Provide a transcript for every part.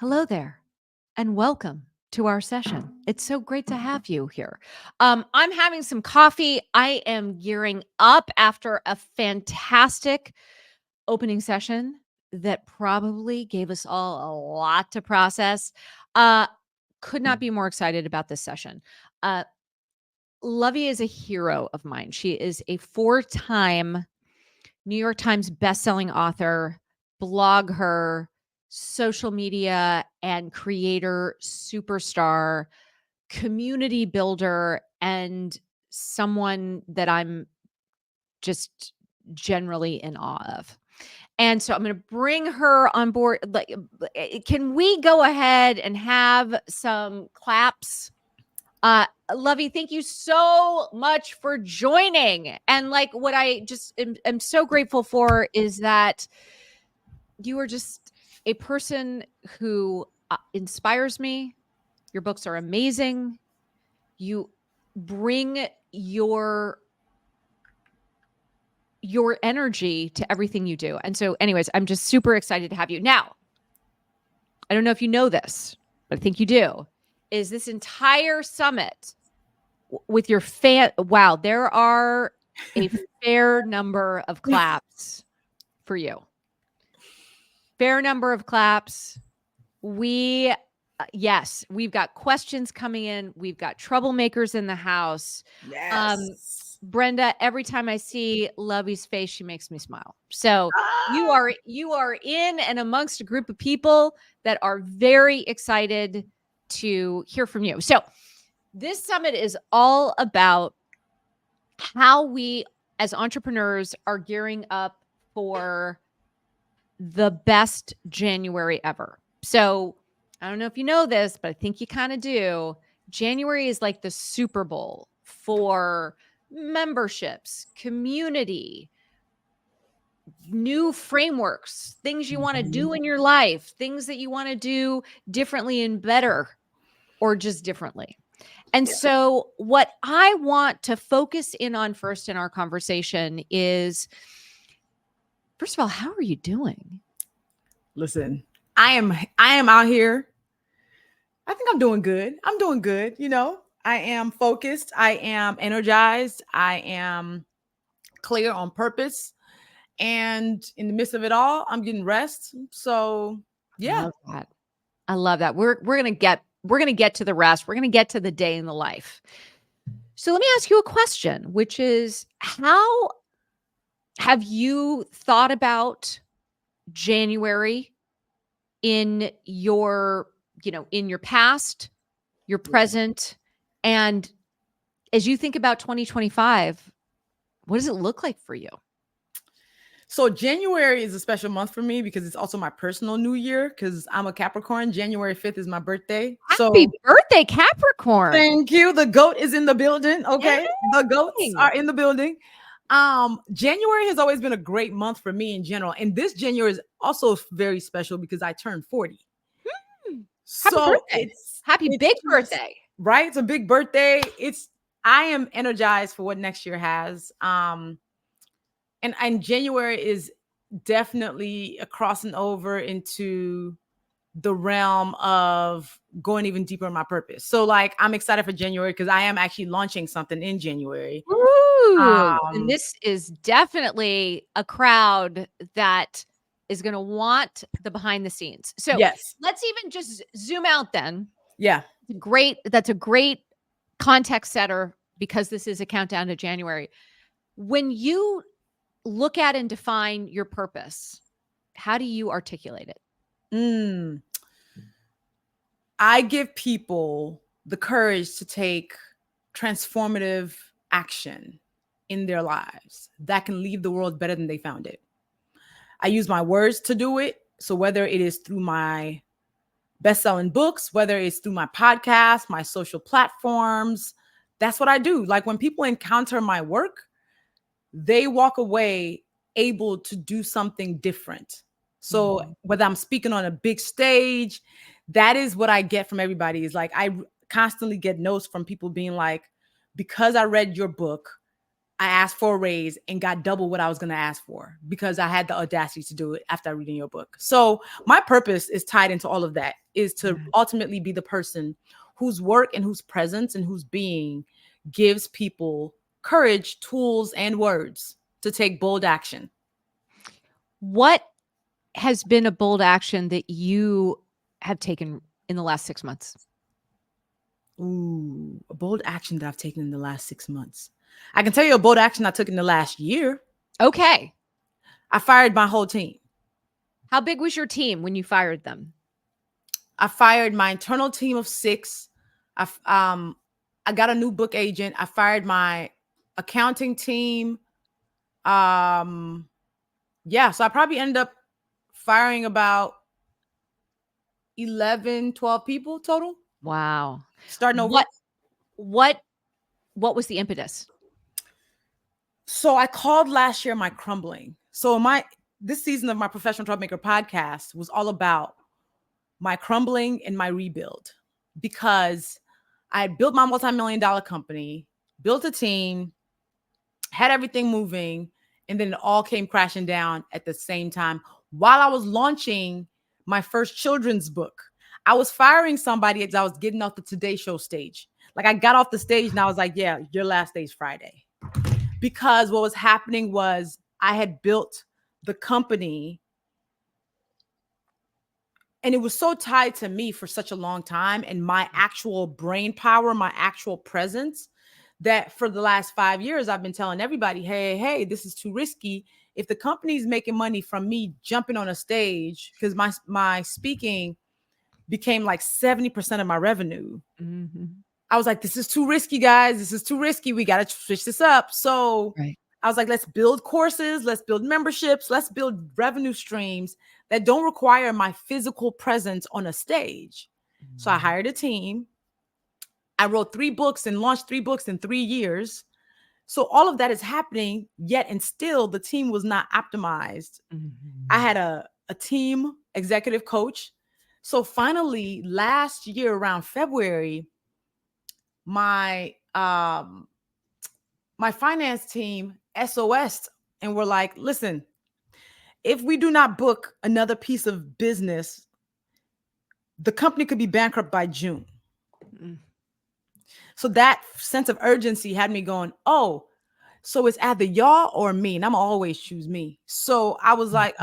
Hello there, and welcome to our session. It's so great to have you here. I'm having some coffee. I am gearing up after a fantastic opening session that probably gave us all a lot to process. Uh, could not be more excited about this session. Uh, Luvvie is a hero of mine. She is a four-time New York Times bestselling author, blogger, social media and creator, superstar, community builder, and someone that I'm just generally in awe of. And so I'm going to bring her on board. Can we go ahead and have some claps? Luvvie, thank you so much for joining. And like what I just am so grateful for is that you are just a person who inspires me. Your books are amazing. You bring your energy to everything you do. And so anyways, I'm just super excited to have you. Now, I don't know if you know this, but I think you do. Is this entire summit with your fan? Wow, there are a fair number of claps for you. Fair number of claps. Yes, we've got questions coming in. We've got troublemakers in the house. Yes. Brenda, every time I see Luvvie's face, she makes me smile. So you are in and amongst a group of people that are very excited to hear from you. So this summit is all about how we as entrepreneurs are gearing up for the best January ever. So I don't know if you know this, but I think you kind of do. January is like the Super Bowl for memberships, community, new frameworks, things you want to do in your life, things that you want to do differently and better, or just differently. And so what I want to focus in on first in our conversation is, first of all, how are you doing? Listen, I am out here. I think I'm doing good. I am focused. I am energized. I am clear on purpose. And in the midst of it all, I'm getting rest. So yeah. I love that. We're gonna get to the rest. We're gonna get to the day in the life. So let me ask you a question, which is, how have you thought about January in your, in your past, your present, and as you think about 2025, what does it look like for you? So January is a special month for me because it's also my personal new year because I'm a Capricorn. January 5th is my birthday. Happy birthday, Capricorn. Thank you. The goat is in the building. Okay. Yay! The goats are in the building. January has always been a great month for me in general. And this January is also very special because I turned 40. So happy big birthday. Right? It's a big birthday. I am energized for what next year has. And January is definitely a crossing over into the realm of going even deeper in my purpose. So like, I'm excited for January because I am actually launching something in January. Ooh, and this is definitely a crowd that is going to want the behind the scenes. So yes, let's even just zoom out then. Yeah. That's a great context setter because this is a countdown to January. When you look at and define your purpose, how do you articulate it? I give people the courage to take transformative action in their lives that can leave the world better than they found it. I use my words to do it. So whether it is through my best-selling books, whether it's through my podcast, my social platforms, that's what I do. Like when people encounter my work, they walk away able to do something different. So whether I'm speaking on a big stage, that is what I get from everybody. Is like, I constantly get notes from people being like, because I read your book, I asked for a raise and got double what I was going to ask for because I had the audacity to do it after reading your book. So my purpose is tied into all of that, is to ultimately be the person whose work and whose presence and whose being gives people courage, tools, and words to take bold action. What has been a bold action that you have taken in the last 6 months? Ooh, a bold action that I've taken in the last 6 months. I can tell you a bold action I took in the last year. Okay. I fired my whole team. How big was your team when you fired them? I fired my internal team of 6. I got a new book agent. I fired my accounting team. Yeah, so I probably ended up firing about 11, 12 people total. Wow. Starting over. What what was the impetus? So I called last year my crumbling. So this season of my Professional Troublemaker podcast was all about my crumbling and my rebuild, because I had built my multi-million-dollar company, built a team, had everything moving, and then it all came crashing down at the same time while I was launching my first children's book. I was firing somebody as I was getting off the Today Show stage. Like, I got off the stage and I was like, yeah, your last day's Friday. Because what was happening was I had built the company and it was so tied to me for such a long time and my actual brain power, my actual presence, that for the last 5 years, I've been telling everybody, hey, this is too risky. If the company's making money from me jumping on a stage, because my speaking became like 70% of my revenue. Mm-hmm. I was like, this is too risky, guys. This is too risky. We got to switch this up. So I was like, let's build courses. Let's build memberships. Let's build revenue streams that don't require my physical presence on a stage. So I hired a team. I wrote 3 books and launched 3 books in 3 years. So all of that is happening, yet and still the team was not optimized. I had a team executive coach. So finally, last year around February, my finance team SOS'd and were like, listen, if we do not book another piece of business, the company could be bankrupt by June. So that sense of urgency had me going, oh, so it's either y'all or me. And I'm always choose me. So I was like,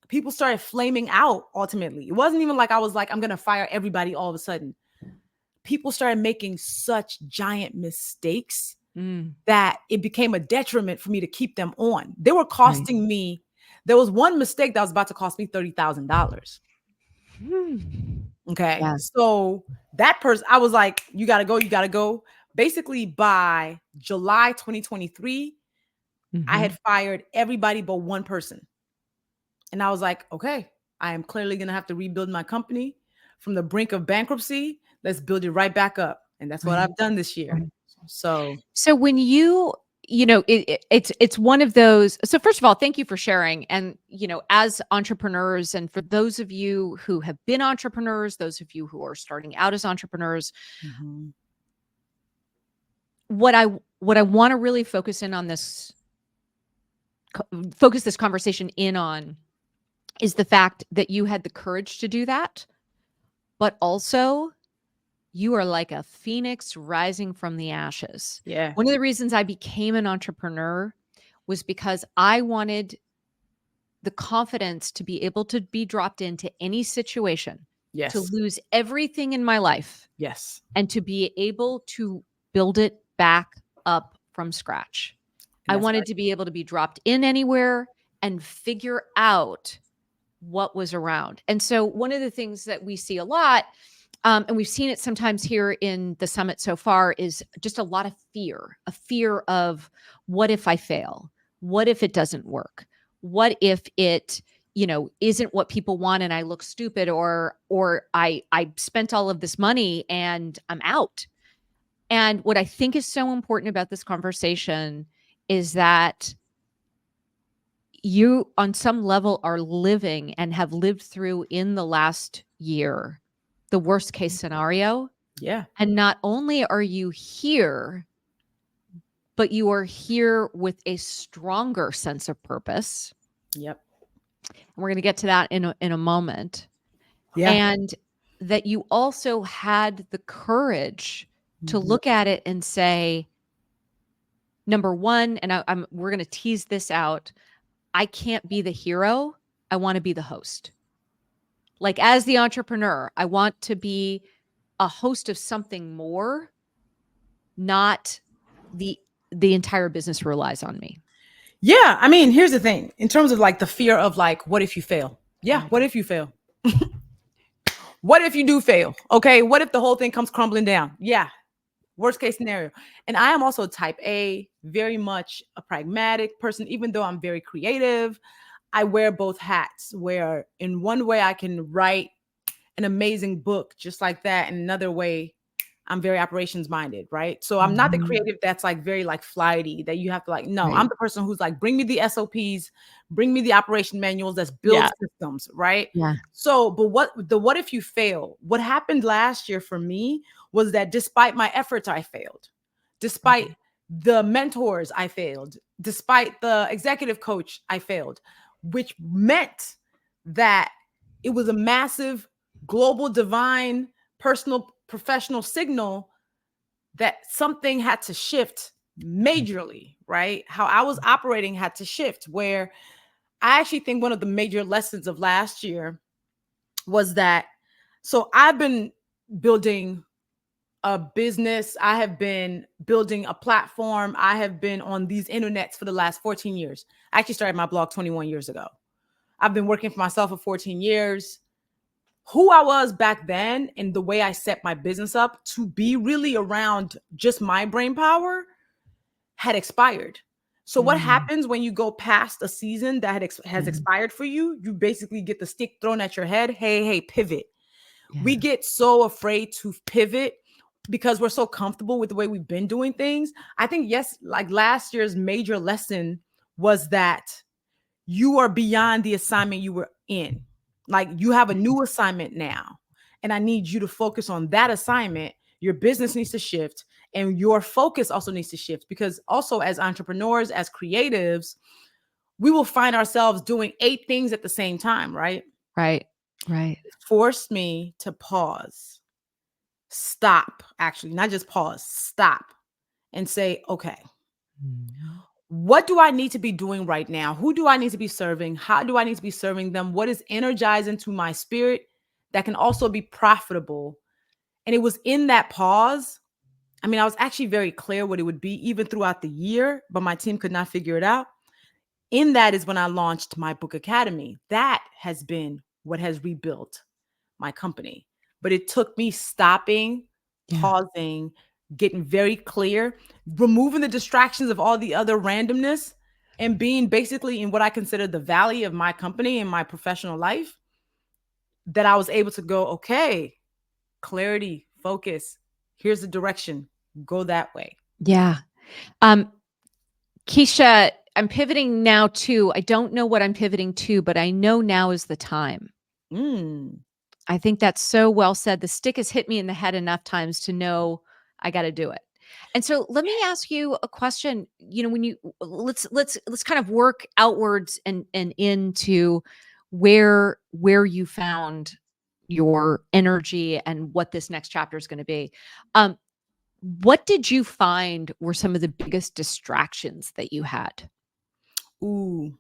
people started flaming out ultimately. It wasn't even like I was like, I'm going to fire everybody all of a sudden. People started making such giant mistakes that it became a detriment for me to keep them on. They were costing me. There was one mistake that was about to cost me $30,000. Okay. Yeah. So that person, I was like, you got to go. You got to go. Basically, by July 2023, I had fired everybody but one person. And I was like, okay, I am clearly going to have to rebuild my company from the brink of bankruptcy. Let's build it right back up. And that's what I've done this year. So when it's one of those. So first of all, thank you for sharing. And, as entrepreneurs, and for those of you who have been entrepreneurs, those of you who are starting out as entrepreneurs, what I want to really focus this conversation in on is the fact that you had the courage to do that, but also you are like a phoenix rising from the ashes. Yeah. One of the reasons I became an entrepreneur was because I wanted the confidence to be able to be dropped into any situation, Yes. to lose everything in my life. Yes. And to be able to build it back up from scratch. I wanted to be able to be dropped in anywhere and figure out what was around. And so one of the things that we see a lot, and we've seen it sometimes here in the summit so far, is just a lot of fear, a fear of, what if I fail? What if it doesn't work? What if it, isn't what people want and I look stupid, or I spent all of this money and I'm out. And what I think is so important about this conversation is that you, on some level, are living and have lived through in the last year the worst case scenario. Yeah. And not only are you here, but you are here with a stronger sense of purpose. Yep. And we're going to get to that in a moment. Yeah. And that you also had the courage to Mhm. look at it and say, number one, and we're going to tease this out. I can't be the hero. I want to be the host. Like as the entrepreneur, I want to be a host of something more, not the the entire business relies on me. Yeah. I mean, here's the thing in terms of like the fear of like, what if you fail? Yeah. Mm. What if you fail? What if you do fail? Okay. What if the whole thing comes crumbling down? Yeah. Worst case scenario. And I am also type A, very much a pragmatic person, even though I'm very creative. I wear both hats, where in one way I can write an amazing book just like that. And another way, I'm very operations minded, right? So I'm not the Mhm. creative that's like very like flighty that you have to like, no, I'm Right. the person who's like, bring me the SOPs, bring me the operation manuals, that's build Yeah. systems, right? Yeah. So, but what if you fail? What happened last year for me was that despite my efforts, I failed. Despite Mhm. the mentors, I failed. Despite the executive coach, I failed, which meant that it was a massive global divine personal professional signal that something had to shift majorly, right? How I was operating had to shift, where I actually think one of the major lessons of last year was that, so I've been building a business, I have been building a platform, I have been on these internets for the last 14 years. I actually started my blog 21 years ago. I've been working for myself for 14 years. Who I was back then and the way I set my business up to be really around just my brain power had expired. So what Mm. happens when you go past a season that has Yeah. expired for you? You basically get the stick thrown at your head. Hey, hey, pivot. We Yeah. get so afraid to pivot because we're so comfortable with the way we've been doing things. I think, yes, like last year's major lesson was that you are beyond the assignment you were in. Like you have a new assignment now. And I need you to focus on that assignment. Your business needs to shift and your focus also needs to shift, because also as entrepreneurs, as creatives, we will find ourselves doing 8 things at the same time, right? Right. Right. It forced me to pause, stop, actually, not just pause, stop and say, okay, Mhm. what do I need to be doing right now? Who do I need to be serving? How do I need to be serving them? What is energizing to my spirit that can also be profitable? And it was in that pause. I mean, I was actually very clear what it would be even throughout the year, but my team could not figure it out. In that is when I launched my book academy. That has been what has rebuilt my company. But it took me stopping, Yeah. pausing, getting very clear, removing the distractions of all the other randomness, and being basically in what I consider the valley of my company and my professional life, that I was able to go, okay, clarity, focus, here's the direction, go that way. Yeah. Um, Keisha, I'm pivoting now to, I don't know what I'm pivoting to, but I know now is the time. Mm. I think that's so well said. The stick has hit me in the head enough times to know I got to do it. And so let me ask you a question. You know, when you let's kind of work outwards and into where you found your energy and what this next chapter is going to be. Um, what did you find were some of the biggest distractions that you had? Ooh.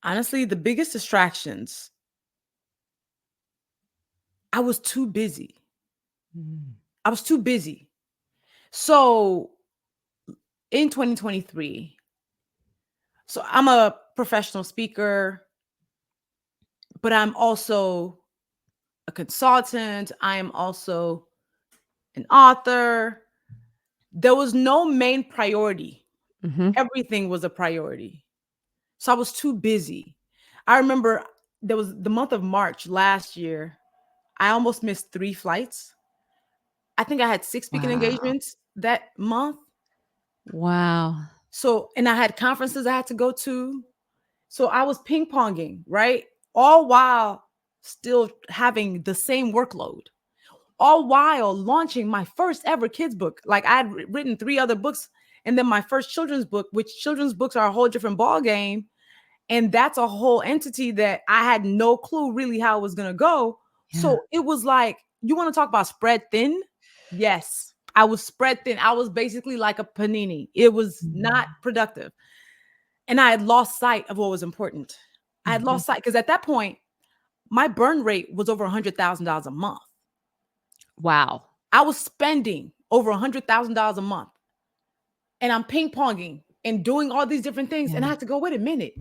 Honestly, the biggest distractions, I was too busy. Mm. I was too busy. So in 2023, so I'm a professional speaker, but I'm also a consultant. I am also an author. There was no main priority. Mhm. Everything was a priority. So I was too busy. I remember there was the month of March last year. I almost missed 3 flights. I think I had 6 speaking Wow. engagements that month. Wow. So, and I had conferences I had to go to. So I was ping ponging, right? All while still having the same workload. all while launching my first ever kids book. Like I had written 3 other books and then my first children's book, which children's books are a whole different ball game. And that's a whole entity that I had no clue really how it was going to go. Yeah. So it was like, you want to talk about spread thin? Yes, I was spread thin. I was basically like a panini. It was not Mhm. productive. And I had lost sight of what was important. I had Mhm. lost sight because at that point, my burn rate was over $100,000 a month. Wow. I was spending over $100,000 a month and I'm ping ponging and doing all these different things. And I Yeah. had to go, wait a minute.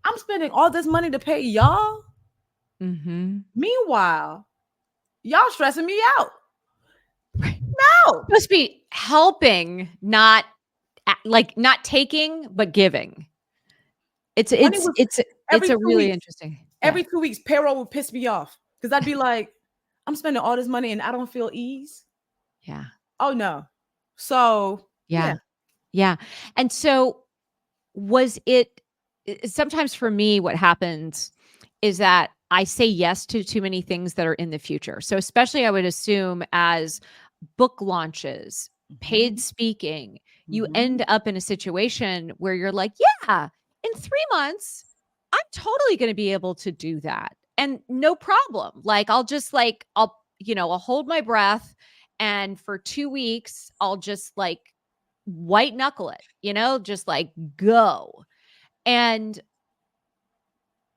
I'm spending all this money to pay y'all. Mhm. Meanwhile, y'all stressing me out. Right. No. Supposed to be helping, not like not taking, but giving. It's When it it's was it's it's every a 2 really weeks, interesting. Yeah. every 2 weeks, payroll would piss me off because I'd be like, I'm spending all this money and I don't feel ease. Yeah. Oh no. So yeah. Yeah. Yeah. And so was it sometimes for me what happens is that I say yes to too many things that are in the future. So especially I would assume as book launches, paid Mhm, speaking, you mhm. end up in a situation where you're like, yeah, in 3 months, I'm totally going to be able to do that. And no problem. Like, I'll just like, I'll hold my breath. And for 2 weeks, I'll just like white knuckle it, just like go. And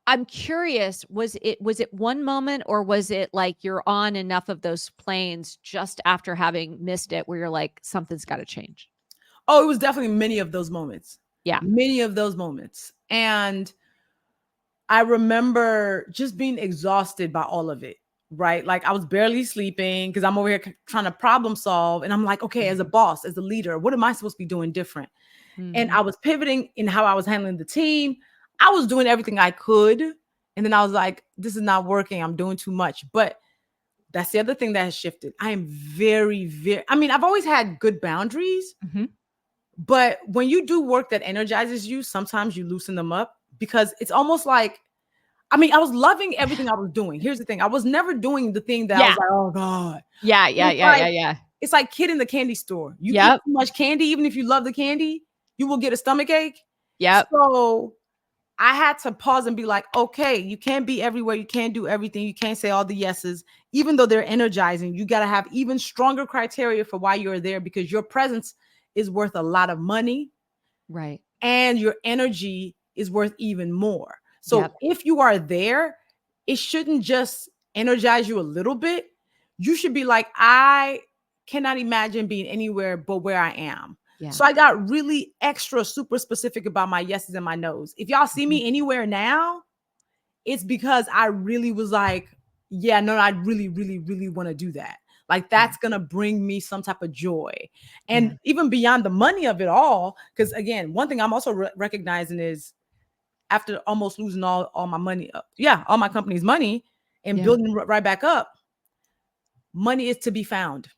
I'm curious, was it one moment or was it like you're on enough of those planes just after having missed it where you're like, something's got to change? Oh, it was definitely many of those moments. Yeah. Many of those moments. And I remember just being exhausted by all of it, right? Like I was barely sleeping because I'm over here trying to problem solve. And I'm like, okay, as a Mhm. boss, as a leader, what am I supposed to be doing different? And Mhm. I was pivoting in how I was handling the team. I was doing everything I could. And then I was like, this is not working. I'm doing too much. But that's the other thing that has shifted. I am very, very, I mean, I've always had good boundaries, Mhm. but when you do work that energizes you, sometimes you loosen them up because it's almost like, I mean, I was loving everything I was doing. Here's the thing. I was never doing the thing that I Yeah. was like, oh God. Yeah, yeah, It's yeah, like, yeah, yeah. it's like kid in the candy store. You eat Yep. too much candy, even if you love the candy, you will get a stomach ache. Yep. So I had to pause and be like, okay, you can't be everywhere. You can't do everything. You can't say all the yeses, even though they're energizing. You got to have even stronger criteria for why you're there because your presence is worth a lot of money Right. and your energy is worth even more. So Yep. if you are there, it shouldn't just energize you a little bit. You should be like, I cannot imagine being anywhere but where I am. Yeah. So I got really extra super specific about my yeses and my nos. If y'all see Mhm. me anywhere now, it's because I really was like, yeah, no, I really, really, really want to do that. Like Yeah. that's gonna bring me some type of joy, Yeah. and even beyond the money of it all. Because again, one thing I'm also recognizing is after almost losing all my money, yeah, all my company's money, and Yeah. building right back up, money is to be found.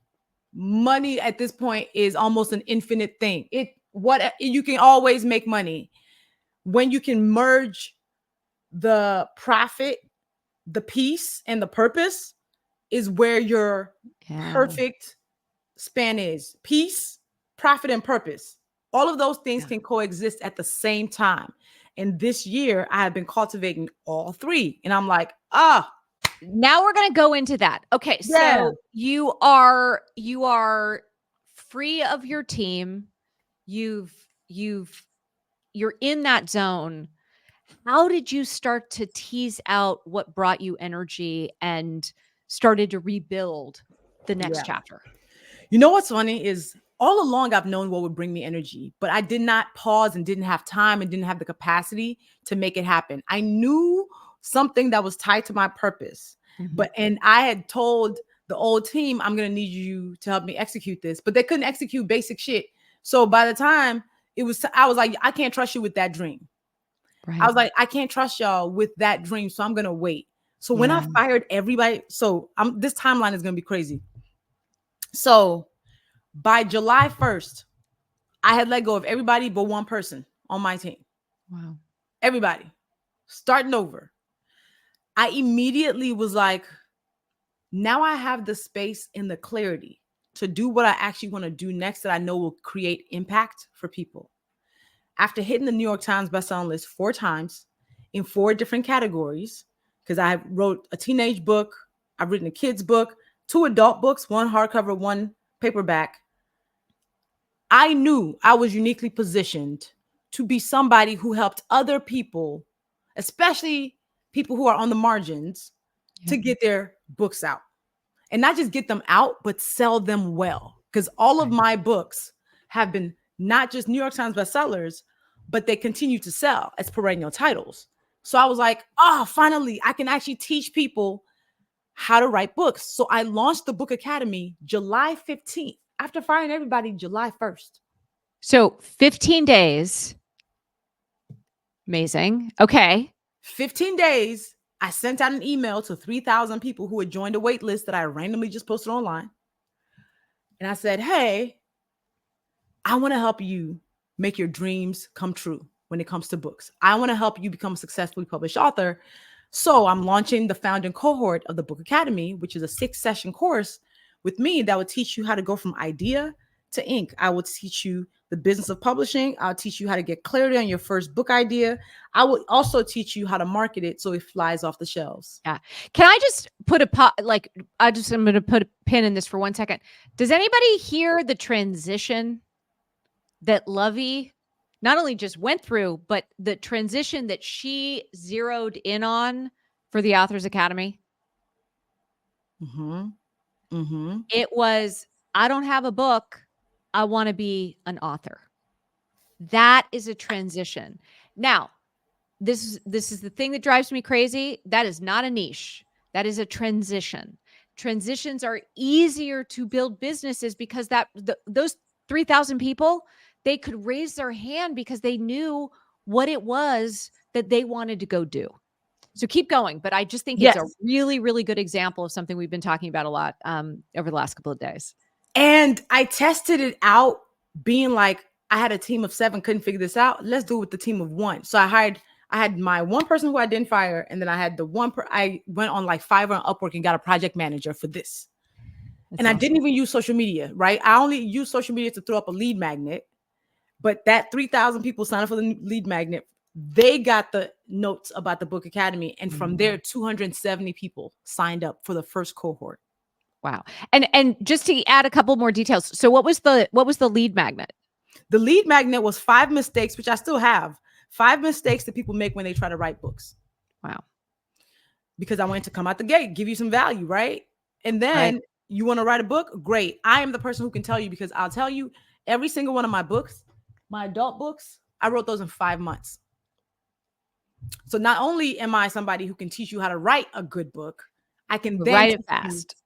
Money at this point is almost an infinite thing. What you can always make money when you can merge the profit, the peace, and the purpose is where your Yeah. perfect span is. Peace, profit, and purpose. All of those things Yeah. can coexist at the same time. And this year, I have been cultivating all three. And I'm like, Now we're gonna go into that. Okay, yeah, so you are free of your team. You've you've you're in that zone. How did you start to tease out what brought you energy and started to rebuild the next yeah. chapter? You know what's funny is all along I've known what would bring me energy, but I did not pause and didn't have time and didn't have the capacity to make it happen. I knew something that was tied to my purpose, Mhm. and I had told the old team, I'm gonna need you to help me execute this, but they couldn't execute basic shit. So by the time I was like, I can't trust you with that dream. I Right. was like, I can't trust y'all with that dream, so I'm gonna wait. So when I Yeah. fired everybody, so this timeline is gonna be crazy. So by July 1st, I had let go of everybody but one person on my team. Wow. Everybody starting over. I immediately was like, Now I have the space and the clarity to do what I actually want to do next that I know will create impact for people. After hitting the New York Times bestselling list 4 times in 4 different categories, because I wrote a teenage book, I've written a kid's book, 2 adult books, 1 hardcover, 1 paperback, I knew I was uniquely positioned to be somebody who helped other people, especially people who are on the margins, Yeah. to get their books out. And not just get them out, but sell them well. Because all of Right. my books have been not just New York Times bestsellers, but they continue to sell as perennial titles. So I was like, oh, finally, I can actually teach people how to write books. So I launched the Book Academy July 15th after firing everybody July 1st. So 15 days. Amazing. Okay. 15 days, I sent out an email to 3,000 people who had joined a wait list that I randomly just posted online. And I said, hey, I want to help you make your dreams come true when it comes to books. I want to help you become a successfully published author. So I'm launching the founding cohort of the Book Academy, which is a 6-session course with me that will teach you how to go from idea to ink. I will teach you the business of publishing. I'll teach you how to get clarity on your first book idea. I will also teach you how to market it so it flies off the shelves. Yeah. Can I just put I'm going to put a pin in this for 1 second. Does anybody hear the transition that Luvvie not only just went through, but the transition that she zeroed in on for the Authors Academy? Mm-hmm. Mm-hmm. It was, I don't have a book. I want to be an author. That is a transition. Now, this is the thing that drives me crazy. That is not a niche. That is a transition. Transitions are easier to build businesses because those 3,000 people, they could raise their hand because they knew what it was that they wanted to go do. So keep going. But I just think it's a Yes. really, really good example of something we've been talking about a lot over the last couple of days. And I tested it out being like, I had a team of 7, couldn't figure this out. Let's do it with the team of 1. So I had my one person who I didn't fire. And then I had I went on like Fiverr and Upwork and got a project manager for this. That's And I awesome. didn't even use social media, right? I only use social media to throw up a lead magnet. But that 3,000 people signed up for the lead magnet. They got the notes about the Book Academy. And from there, 270 people signed up for the first cohort. Wow. And just to add a couple more details. So what was the lead magnet? The lead magnet was 5 mistakes, which I still have. 5 mistakes that people make when they try to write books. Wow. Because I wanted to come out the gate, give you some value, right? And then Right. you want to write a book? Great. I am the person who can tell you, because I'll tell you every single one of my books, my adult books, I wrote those in 5 months. So not only am I somebody who can teach you how to write a good book, I can then Write it fast.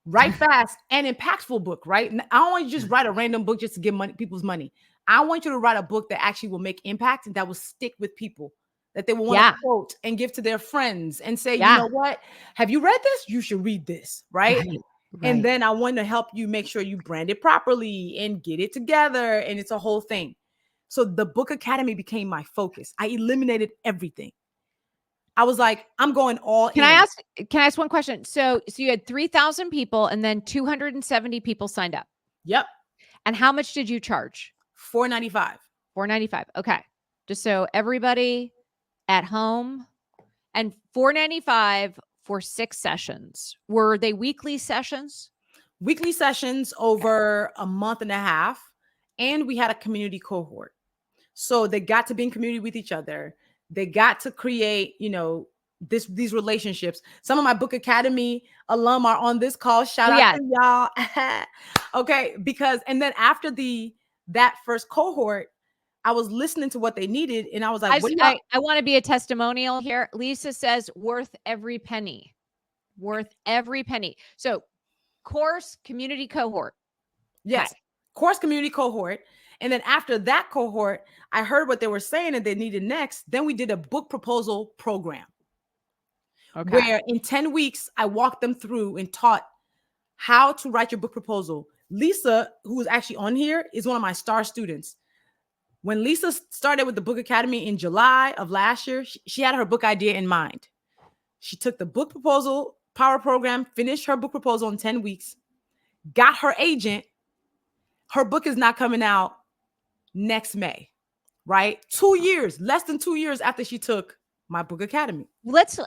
Write fast and impactful book, right? I don't want you to just write a random book just to get people's money. I want you to write a book that actually will make impact and that will stick with people, that they will want to quote and give to their friends and say, you know what? Have you read this? You should read this, right? Right. And then I want to help you make sure you brand it properly and get it together. And it's a whole thing. So the Book Academy became my focus. I eliminated everything. I was like, I'm going all in. Can I ask one question? So you had 3,000 people and then 270 people signed up. Yep. And how much did you charge? $495. $495. Okay. Just so everybody at home. And $495 for 6 sessions. Were they weekly sessions? Weekly sessions over a month and a half. And we had a community cohort. So they got to be in community with each other. They got to create, these relationships. Some of my Book Academy alum are on this call. Shout out to y'all. Okay, and then after that first cohort, I was listening to what they needed, and I was like, I want to be a testimonial here. Lisa says worth every penny. Worth every penny. So course, community cohort. Yes. Okay. Course, community cohort. And then after that cohort, I heard what they were saying and they needed next. Then we did a book proposal program. Okay. Where in 10 weeks, I walked them through and taught how to write your book proposal. Lisa, who is actually on here, is one of my star students. When Lisa started with the Book Academy in July of last year, she had her book idea in mind. She took the book proposal Power program, finished her book proposal in 10 weeks, got her agent. Her book is not coming out next May, right? 2 years, less than 2 years after she took my book academy. Let's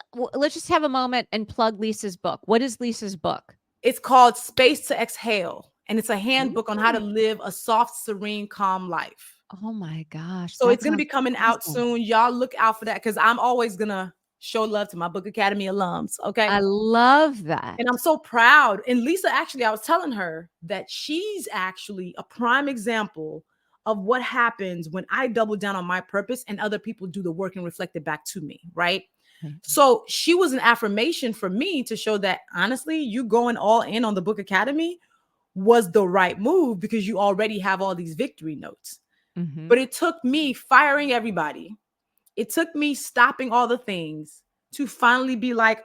just have a moment and plug Lisa's book. What is Lisa's book? It's called Space to Exhale, and it's a handbook on how to Ooh. live a soft, serene, calm life. Oh my gosh, So that it's going to sounds be coming out awesome. soon. Y'all look out for that because I'm always going to show love to my book academy alums. Okay. I love that. And I'm so proud. And Lisa, actually, I was telling her that she's actually a prime example of what happens when I double down on my purpose and other people do the work and reflect it back to me. Right. Right. So she was an affirmation for me to show that honestly, you going all in on the book academy was the right move because you already have all these victory notes. Mhm. But it took me firing everybody. It took me stopping all the things to finally be like,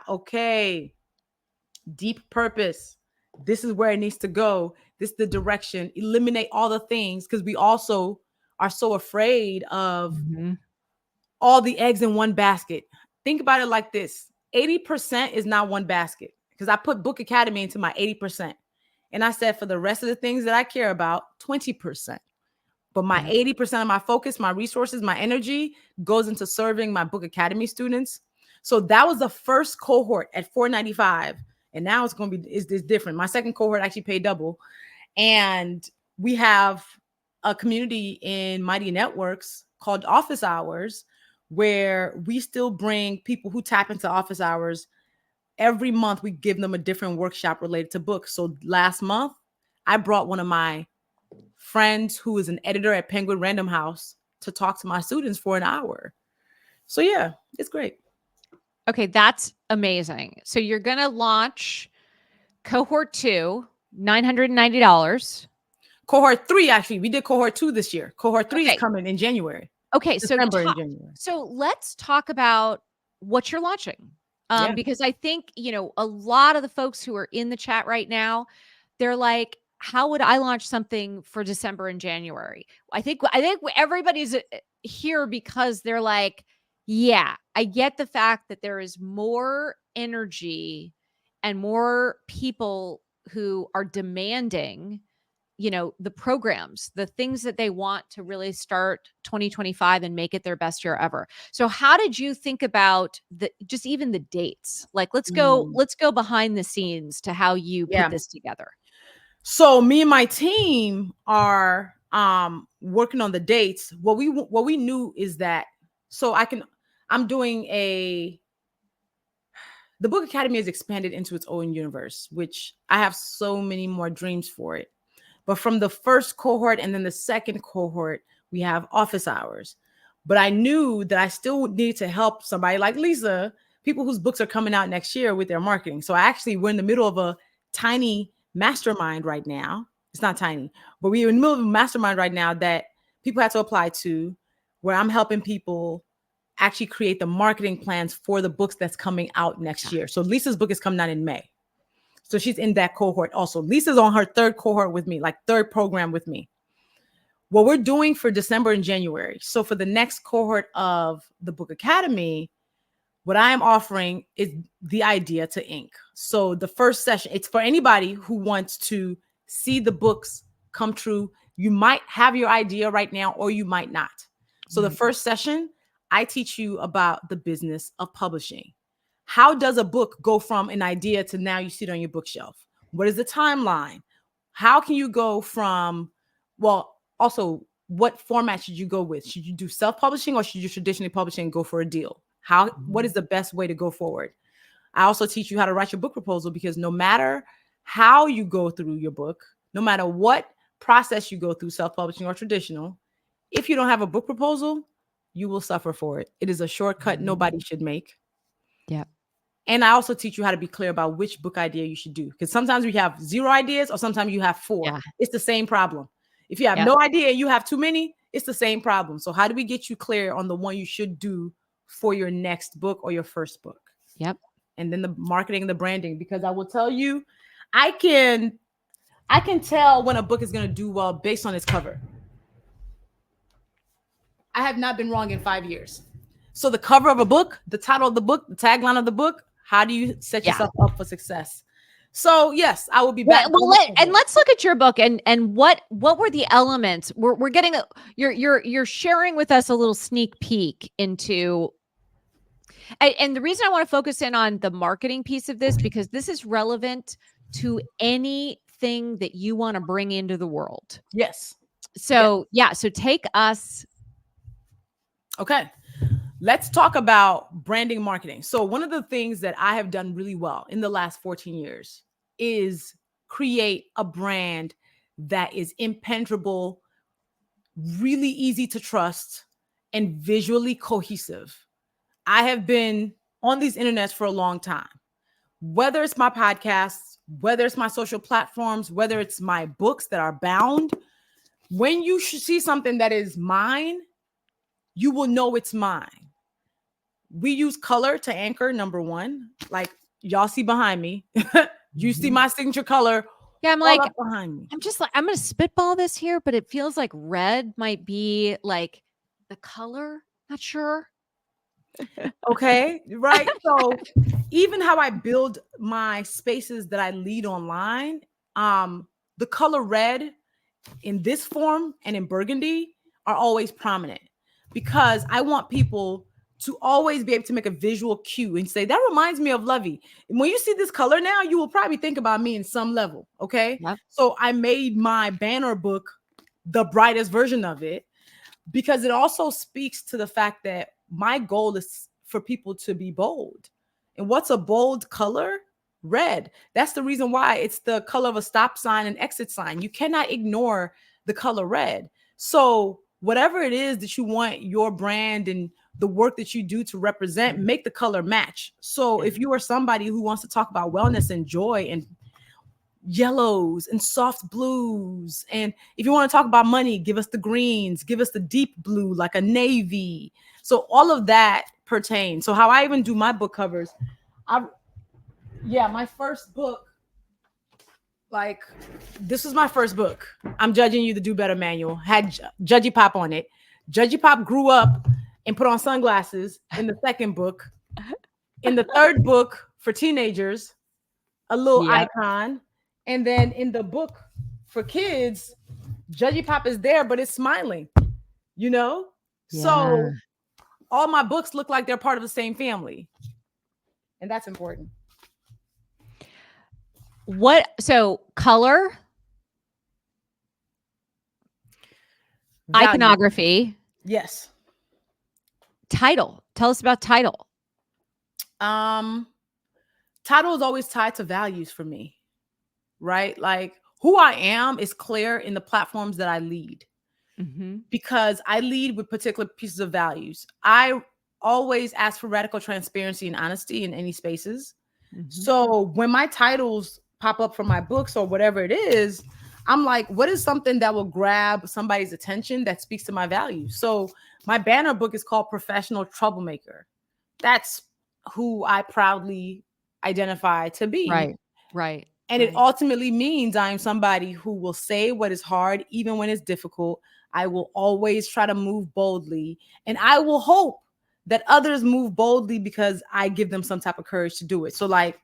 okay, deep purpose. This is where it needs to go. This is the direction. Eliminate all the things because we also are so afraid of Mhm. all the eggs in one basket. Think about it like this. 80% is not one basket because I put Book Academy into my 80%. And I said for the rest of the things that I care about, 20%. But my Yeah. 80% of my focus, my resources, my energy goes into serving my Book Academy students. So that was the first cohort at $495. And now it's going to be is different. My second cohort actually paid double. And we have a community in Mighty Networks called Office Hours, where we still bring people who tap into office hours. Every month, we give them a different workshop related to books. So last month, I brought one of my friends who is an editor at Penguin Random House to talk to my students for an hour. So yeah, it's great. Okay, that's amazing. So you're gonna launch cohort 2, $990. Cohort 3, actually, we did cohort 2 this year. Cohort 3 is Okay. coming in January, Okay, so December and January. let's talk about what you're launching. Yeah. Because I think, a lot of the folks who are in the chat right now, they're like, how would I launch something for December and January? I think everybody's here because they're like, yeah, I get the fact that there is more energy and more people who are demanding the programs, the things that they want to really start 2025 and make it their best year ever. So how did you think about just even the dates? Like Mm, let's go behind the scenes to how you put yeah. this together. So me and my team are working on the dates. What we knew is that I'm doing the Book Academy has expanded into its own universe, which I have so many more dreams for it. But from the first cohort and then the second cohort, we have office hours. But I knew that I still needed to help somebody like Lisa, people whose books are coming out next year with their marketing. So we're in the middle of a tiny mastermind right now. It's not tiny, but we're in the middle of a mastermind right now that people have to apply to, where I'm helping people actually create the marketing plans for the books that's coming out next year. So Lisa's book is coming out in May. So she's in that cohort also. Lisa's on her third cohort with me, like third program with me. What we're doing for December and January. So for the next cohort of the Book Academy, what I am offering is the idea to ink. So the first session, it's for anybody who wants to see the books come true. You might have your idea right now, or you might not. So the Right. first session, I teach you about the business of publishing. How does a book go from an idea to now you see it on your bookshelf? What is the timeline? How can you go from, well, also, what format should you go with? Should you do self-publishing or should you traditionally publish and go for a deal? What is the best way to go forward? I also teach you how to write your book proposal because no matter how you go through your book, no matter what process you go through, self-publishing or traditional, if you don't have a book proposal, you will suffer for it. It is a shortcut nobody should make. Yeah. And I also teach you how to be clear about which book idea you should do. Because sometimes we have 0 ideas or sometimes you have 4. Yeah. It's the same problem. If you have Yeah. no idea and you have too many, it's the same problem. So how do we get you clear on the one you should do for your next book or your first book? Yep. And then the marketing and the branding, because I will tell you, I can tell when a book is going to do well based on its cover. I have not been wrong in 5 years. So the cover of a book, the title of the book, the tagline of the book, How do you set Yeah. yourself up for success? So yes, I will be Well, back. let's look at your book and what were the elements? We're getting you're sharing with us a little sneak peek into and the reason I want to focus in on the marketing piece of this because this is relevant to anything that you want to bring into the world. Yes. So, yeah, so take us. Okay. Let's talk about branding marketing. So, one of the things that I have done really well in the last 14 years is create a brand that is impenetrable, really easy to trust, and visually cohesive. I have been on these internets for a long time, whether it's my podcasts, whether it's my social platforms, whether it's my books that are bound. When you see something that is mine, you will know it's mine. We use color to anchor, number one. Like y'all see behind me. You see my signature color Yeah, I'm all like, up behind me. I'm just like, I'm going to spitball this here, but it feels like red might be like the color. Not sure. Okay, right? So even how I build my spaces that I lead online, the color red in this form and in burgundy are always prominent because I want people to always be able to make a visual cue and say, that reminds me of Luvvie. And when you see this color now, you will probably think about me in some level. Okay. Yep. So I made my banner book the brightest version of it because it also speaks to the fact that my goal is for people to be bold. And what's a bold color? Red. That's the reason why it's the color of a stop sign and exit sign. You cannot ignore the color red. So, whatever it is that you want your brand and the work that you do to represent, make the color match. So, if you are somebody who wants to talk about wellness and joy and yellows and soft blues, and if you want to talk about money, give us the greens, give us the deep blue like a navy. So all of that pertains. So how I even do my book covers, my first book, like this was my first book. I'm Judging You, the Do Better Manual, had Judgy Pop on it. Judgy Pop grew up and put on sunglasses in the second book. In the third book for teenagers, a little Yep. icon. And then in the book for kids, Judgy Pop is there, but it's smiling, you know? Yeah. So all my books look like they're part of the same family. And that's important. So color, Value. iconography, Yes. title. Tell us about title. Title is always tied to values for me, right? Like who I am is clear in the platforms that I lead. Because I lead with particular pieces of values. I always ask for radical transparency and honesty in any spaces. So when my titles pop up from my books or whatever it is, I'm like, what is something that will grab somebody's attention that speaks to my values? So my banner book is called Professional Troublemaker. That's who I proudly identify to be. Right. And it ultimately means I'm somebody who will say what is hard, even when it's difficult. I will always try to move boldly. And I will hope that others move boldly because I give them some type of courage to do it. So, like,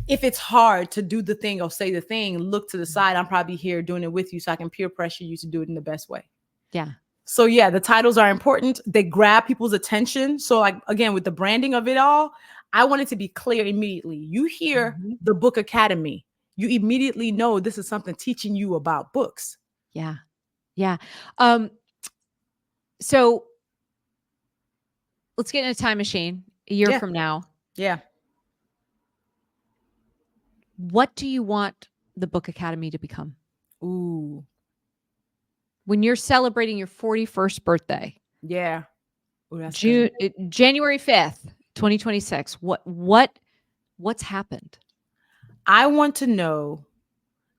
if it's hard to do the thing or say the thing, look to the side. I'm probably here doing it with you so I can peer pressure you to do it in the best way. Yeah. So, yeah, the titles are important. They grab people's attention. So, like, again, with the branding of it all, I want it to be clear immediately. You hear the Book Academy, you immediately know this is something teaching you about books. Yeah. Yeah. So let's get in a time machine a year from now. Yeah. What do you want the Book Academy to become? Ooh. When you're celebrating your 41st birthday. Yeah. Ooh, January 5th, 2026. What's happened? I want to know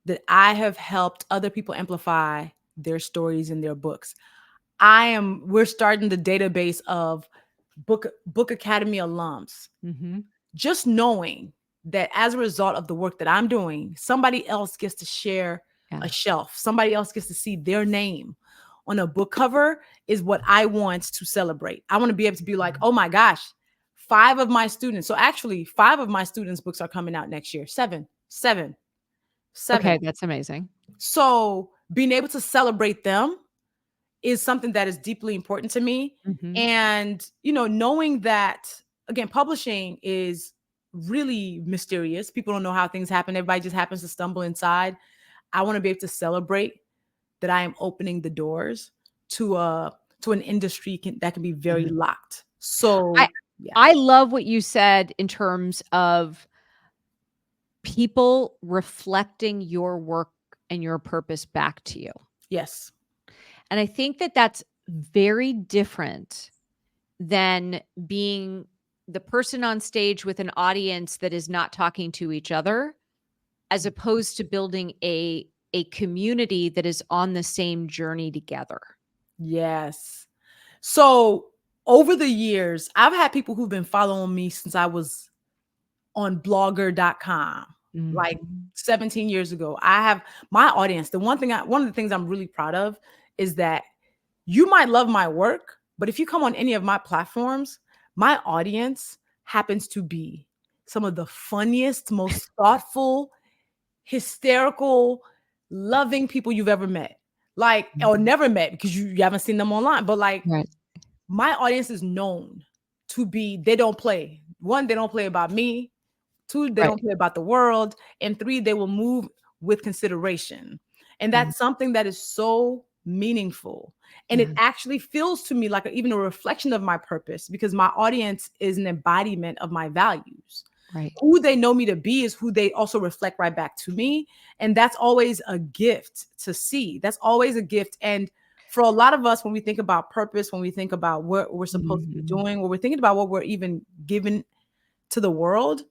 that I have helped other people amplify their stories in their books. We're starting the database of Book Academy alums. Just knowing that as a result of the work that I'm doing, somebody else gets to share a shelf. Somebody else gets to see their name on a book cover is what I want to celebrate. I want to be able to be like, oh my gosh, 5 of my students, so actually 5 of my students' books are coming out next year. 7, 7, 7. Okay, that's amazing. So being able to celebrate them is something that is deeply important to me. Mhm. And, knowing that, again, publishing is really mysterious. People don't know how things happen. Everybody just happens to stumble inside. I want to be able to celebrate that I am opening the doors to an industry that can be very Mhm. locked. So I yeah, I love what you said in terms of people reflecting your work and your purpose back to you. yes, And I think that that's very different than being the person on stage with an audience that is not talking to each other, as opposed to building a community that is on the same journey together. yes. So over the years, I've had people who've been following me since I was on blogger.com, like Mhm. 17 years ago. I have my audience. One of the things I'm really proud of is that you might love my work, but if you come on any of my platforms, my audience happens to be some of the funniest, most thoughtful, hysterical, loving people you've ever met. Like, or Mhm. never met because you haven't seen them online. But like, Right. my audience is known to be, they don't play. One, they don't play about me. Two, they Right. don't play about the world. And three, they will move with consideration. And Mhm. that's something that is so meaningful. And it Mhm. actually feels to me like even a reflection of my purpose because my audience is an embodiment of my values. Right. Who they know me to be is who they also reflect right back to me. And that's always a gift to see. That's always a gift. And for a lot of us, when we think about purpose, when we think about what we're supposed to be Mhm. doing, when we're thinking about what we're even given to the world,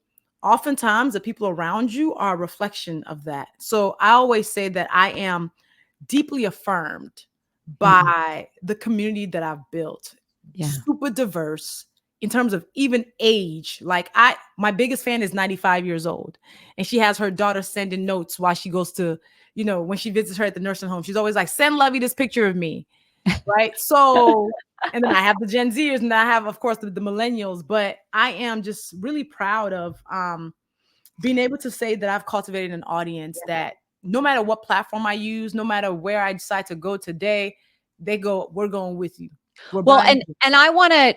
oftentimes the people around you are a reflection of that. So I always say that I am deeply affirmed Mhm. by the community that I've built. Yeah. Super diverse in terms of even age. Like my biggest fan is 95 years old and she has her daughter sending notes while she goes to, when she visits her at the nursing home. She's always like, "Send Luvvie this picture of me." Right? So, and then I have the Gen Zers and I have, of course, the millennials, but I am just really proud of being able to say that I've cultivated an audience that no matter what platform I use, no matter where I decide to go today, they go, "We're going with you. We're Well, buying and it." I wanna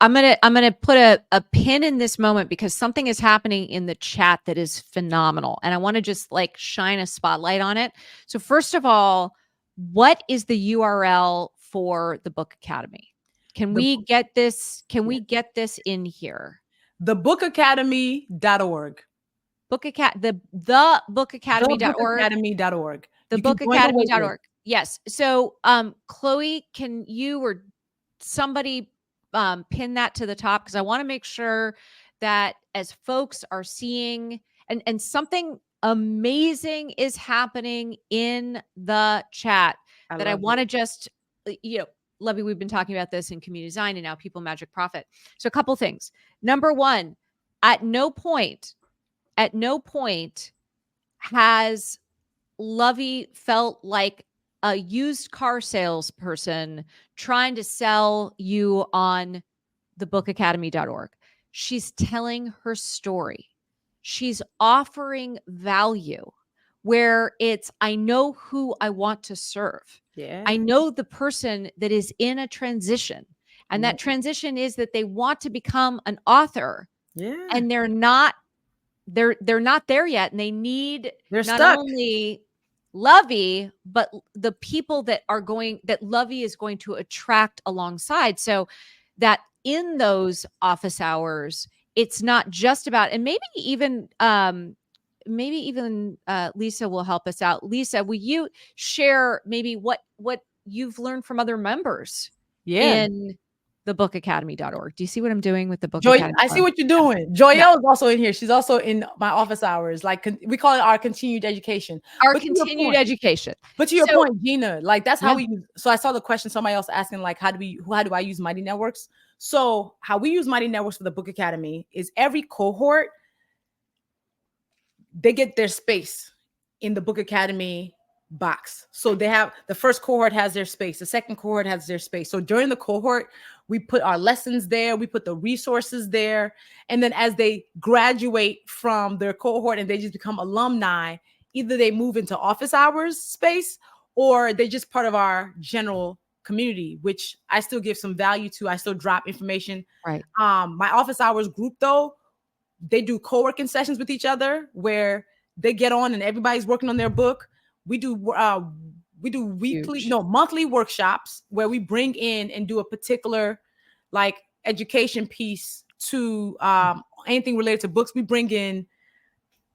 I'm gonna put a pin in this moment because something is happening in the chat that is phenomenal, and I wanna just, like, shine a spotlight on it. So first of all, what is the URL for the Book Academy? Can The we get this yeah. in here? Thebookacademy.org. The bookacademy.org. Thebookacademy.org. You can join the wait list. Thebookacademy.org. Yes. So, Chloe, can you or somebody pin that to the top? Because I want to make sure that as folks are seeing and something amazing is happening in the chat I that I love want it. to just, Lovey, we've been talking about this in community design and now people magic profit. So a couple things. Number one, at no point, at no point has Lovey felt like a used car salesperson trying to sell you on thebookacademy.org. She's telling her story. She's offering value where it's, I know who I want to serve. I Yeah. know the person that is in a transition. And Yeah. that transition is that they want to become an author Yeah. and they're not there yet, and they need They're not stuck. only Lovey, but the people that Lovey is going to attract alongside. So that in those office hours, it's not just about, and maybe even Lisa will help us out. Lisa, will you share maybe what you've learned from other members Yeah. in thebookacademy.org? Do you see what I'm doing with the Book Joy, Academy? I see what you're Yeah. doing. Yeah. Joyelle is also in here. She's also in my office hours. Like we call it our continued education. Our But to your continued point, education. but to your So point, Gina, like that's how yeah. we use. So I saw the question somebody else asking, like, how do I use Mighty Networks? So how we use Mighty Networks for the Book Academy is every cohort, they get their space in the Book Academy box. So they have the first cohort has their space, the second cohort has their space. So during the cohort, we put our lessons there, we put the resources there. And then as they graduate from their cohort and they just become alumni, either they move into office hours space or they just part of our general community, which I still give some value to. I still drop information. Right. My office hours group though, they do co-working sessions with each other where they get on and everybody's working on their book. We do Huge. monthly workshops where we bring in and do a particular like education piece to anything related to books. We bring in,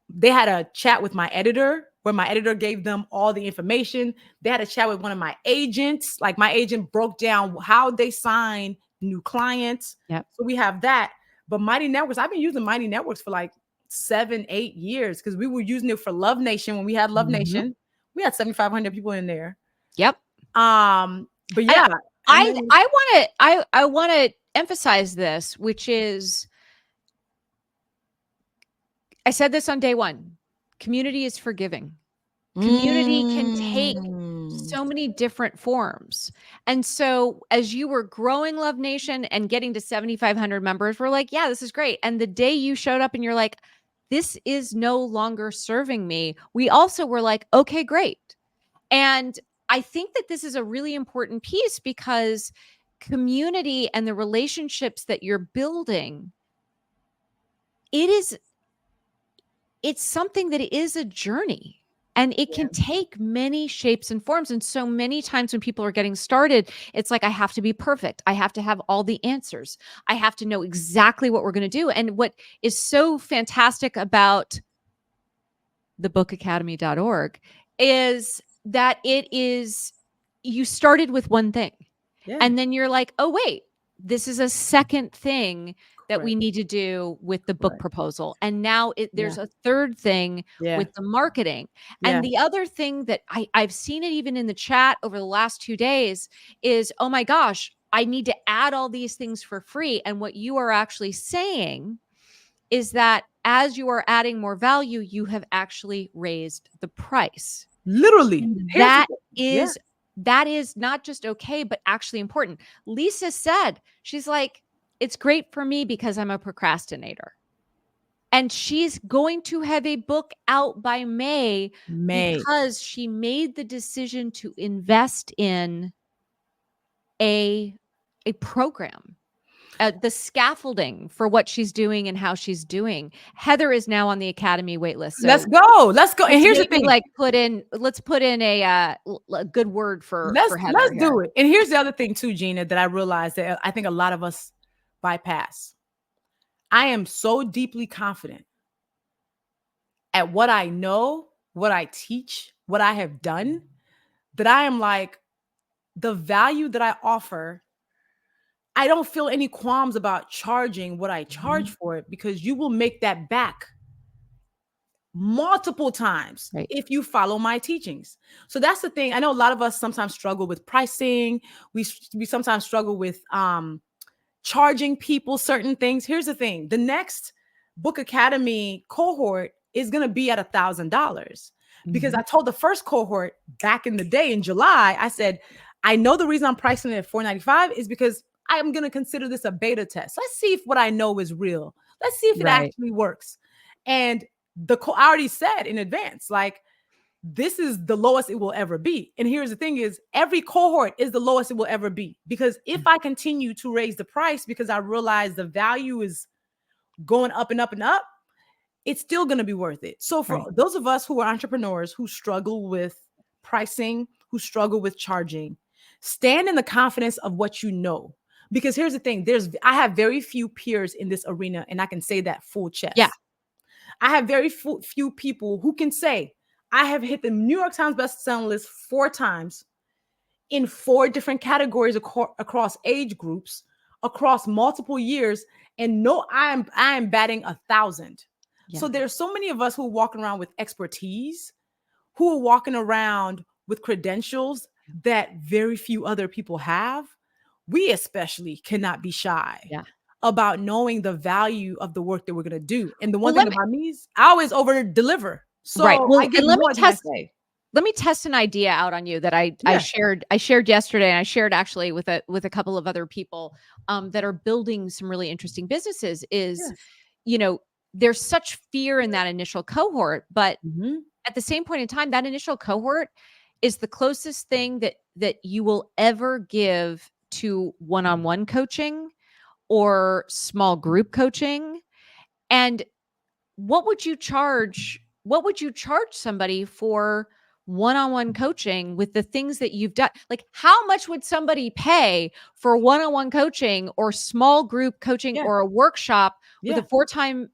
they had a chat with my editor where my editor gave them all the information. They had a chat with one of my agents. Like my agent broke down how they sign new clients. Yep. So we have that. But Mighty Networks, I've been using Mighty Networks for like 7-8 years because we were using it for Love Nation. When we had Love Nation, we had 7,500 people in there. Yep. But yeah, I want to emphasize this, which is, I said this on day one, community is forgiving. Community can take so many different forms. And so as you were growing Love Nation and getting to 7,500 members, we're like, yeah, this is great. And the day you showed up and you're like, this is no longer serving me, we also were like, okay, great. And I think that this is a really important piece because community and the relationships that you're building, it's something that is a journey. And it can take many shapes and forms. And so many times when people are getting started, it's like, I have to be perfect. I have to have all the answers. I have to know exactly what we're going to do. And what is so fantastic about thebookacademy.org is that you started with one thing. Yeah. And then you're like, oh, wait, this is a second thing that we need to do with the book proposal. And now there's a third thing with the marketing. And the other thing that I've seen it even in the chat over the last 2 days is, oh my gosh, I need to add all these things for free. And what you are actually saying is that as you are adding more value, you have actually raised the price. Literally. That is not just okay, but actually important. Lisa said, she's like, it's great for me because I'm a procrastinator. And she's going to have a book out by May because she made the decision to invest in a program, the scaffolding for what she's doing and how she's doing. Heather is now on the Academy waitlist. So let's go. And here's the thing: let's put in a good word for Heather. Let's do it. And here's the other thing too, Gina, that I realized that I think a lot of us bypass. I am so deeply confident at what I know, what I teach, what I have done, that I am like, the value that I offer, I don't feel any qualms about charging what I charge for it, because you will make that back multiple times if you follow my teachings. So that's the thing. I know a lot of us sometimes struggle with pricing. We sometimes struggle with charging people certain things. Here's the thing: the next Book Academy cohort is going to be at $1,000, because I told the first cohort back in the day in July, I said, I know the reason I'm pricing it at $495 is because I am going to consider this a beta test. Let's see if what I know is real. Let's see if it actually works. And I already said in advance, like, this is the lowest it will ever be. And here's the thing is, every cohort is the lowest it will ever be. Because if I continue to raise the price, because I realize the value is going up and up and up, it's still going to be worth it. So for those of us who are entrepreneurs who struggle with pricing, who struggle with charging, stand in the confidence of what you know. Because here's the thing, I have very few peers in this arena, and I can say that full chest. Yeah. I have very few people who can say, I have hit the New York Times bestselling list 4 times in 4 different categories across age groups, across multiple years, and no, I am batting 1,000. Yeah. So there's so many of us who are walking around with expertise, who are walking around with credentials that very few other people have. We especially cannot be shy about knowing the value of the work that we're going to do. And the one thing about me is I always over deliver. So well, I get let more me than I test. say. me test an idea out on you that I Yeah. shared yesterday, and I shared actually with a couple of other people that are building some really interesting businesses. Is, Yes. you know, there's such fear in that initial cohort, but Hmm. at the same point in time, that initial cohort is the closest thing that you will ever give to one-on-one coaching or small group coaching. And what would you charge somebody for one-on-one coaching with the things that you've done? Like, how much would somebody pay for one-on-one coaching or small group coaching Yeah. or a workshop with a Yeah. four-time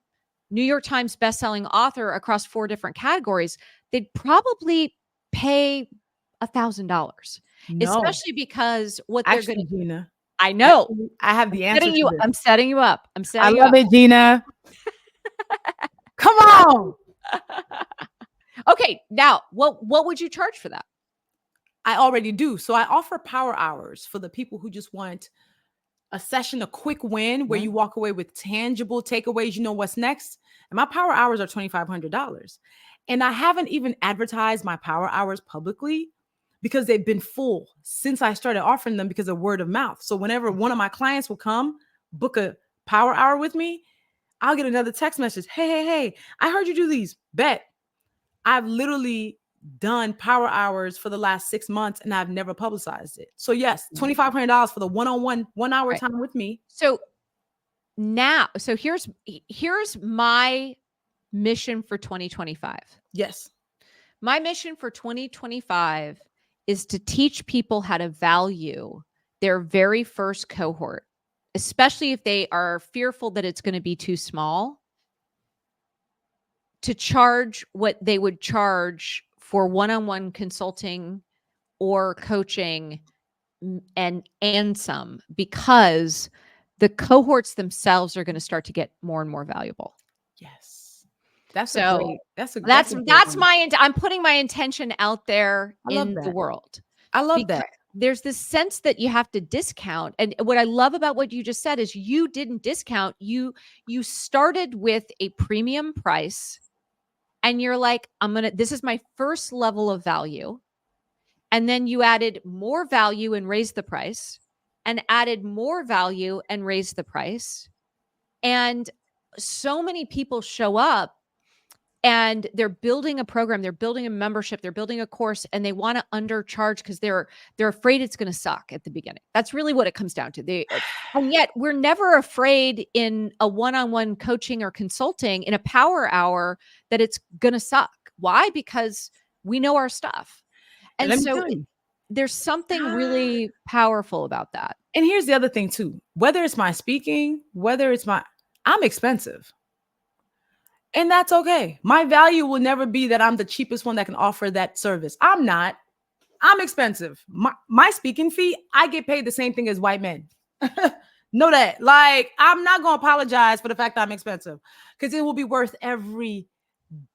New York Times bestselling author across 4 different categories? They'd probably pay $1,000, No. especially because what they're gonna Actually, Gina, I know. I have the answer to this. I'm setting you up. I'm I setting you love up. it, Gina. Come on. Okay, now what would you charge for that? I already do. So I offer power hours for the people who just want a session, a quick win where Yeah. you walk away with tangible takeaways. You know what's next. And my power hours are $2,500. And I haven't even advertised my power hours publicly because they've been full since I started offering them because of word of mouth. So whenever one of my clients will come book a power hour with me, I'll get another text message. Hey, hey, hey, I heard you do these. Bet. I've literally done power hours for the last 6 months and I've never publicized it. So yes, Yeah. $2,500 for the one-on-one 1 hour Right. time with me. So here's my mission for 2025. Yes. My mission for 2025 is to teach people how to value their very first cohort, especially if they are fearful that it's going to be too small, to charge what they would charge for one-on-one consulting or coaching, and some, because the cohorts themselves are going to start to get more and more valuable. Yes. That's a So great, that's that's a great that's one. my I'm putting my intention out there I love in the that. world, I love because that. there's this sense that you have to discount. And what I love about what you just said is you didn't discount. You started with a premium price, and you're like, this is my first level of value. And then you added more value and raised the price, and added more value and raised the price. And so many people show up and they're building a program, they're building a membership, they're building a course, and they want to undercharge because they're afraid it's going to suck at the beginning. That's really what it comes down to. And yet we're never afraid in a one-on-one coaching or consulting in a power hour that it's going to suck. Why? Because we know our stuff. And And let me so tell you. there's something really powerful about that. And here's the other thing too. Whether it's my speaking, I'm expensive. And that's okay. My value will never be that I'm the cheapest one that can offer that service. I'm not. I'm expensive. My speaking fee, I get paid the same thing as white men. Know that. Like, I'm not going to apologize for the fact that I'm expensive, because it will be worth every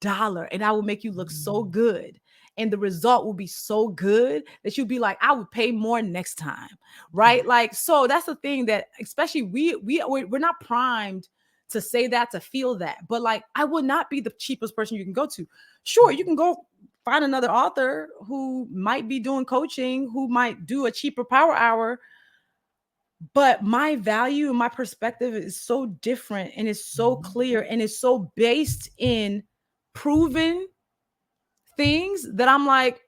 dollar and I will make you look so good. And the result will be so good that you'll be like, I would pay more next time. Right. Yeah. Like, so that's the thing, that especially we're not primed to say that, to feel that. But like, I would not be the cheapest person you can go to. Sure, you can go find another author who might be doing coaching, who might do a cheaper power hour. But my value and my perspective is so different, and it's so clear, and it's so based in proven things that I'm like,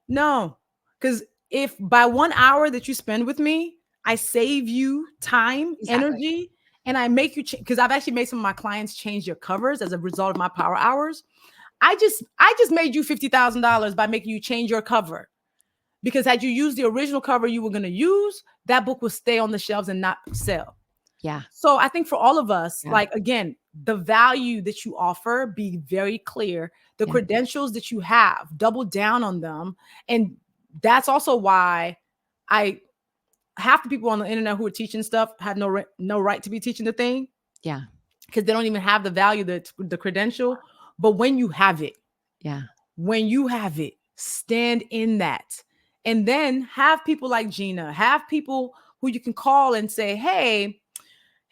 no. Because if by 1 hour that you spend with me, I save you time, Exactly. energy, and I make you because I've actually made some of my clients change their covers as a result of my power hours. I just made you $50,000 by making you change your cover. Because had you used the original cover you were going to use, that book will stay on the shelves and not sell. Yeah. So I think for all of us, Yeah. like, again, the value that you offer, be very clear. The Yeah. credentials that you have, double down on them. And that's also why half the people on the internet who are teaching stuff have no right to be teaching the thing. Yeah. Because they don't even have the value, the credential. But when you have it, Yeah. stand in that. And then have people like Gina, have people who you can call and say, hey,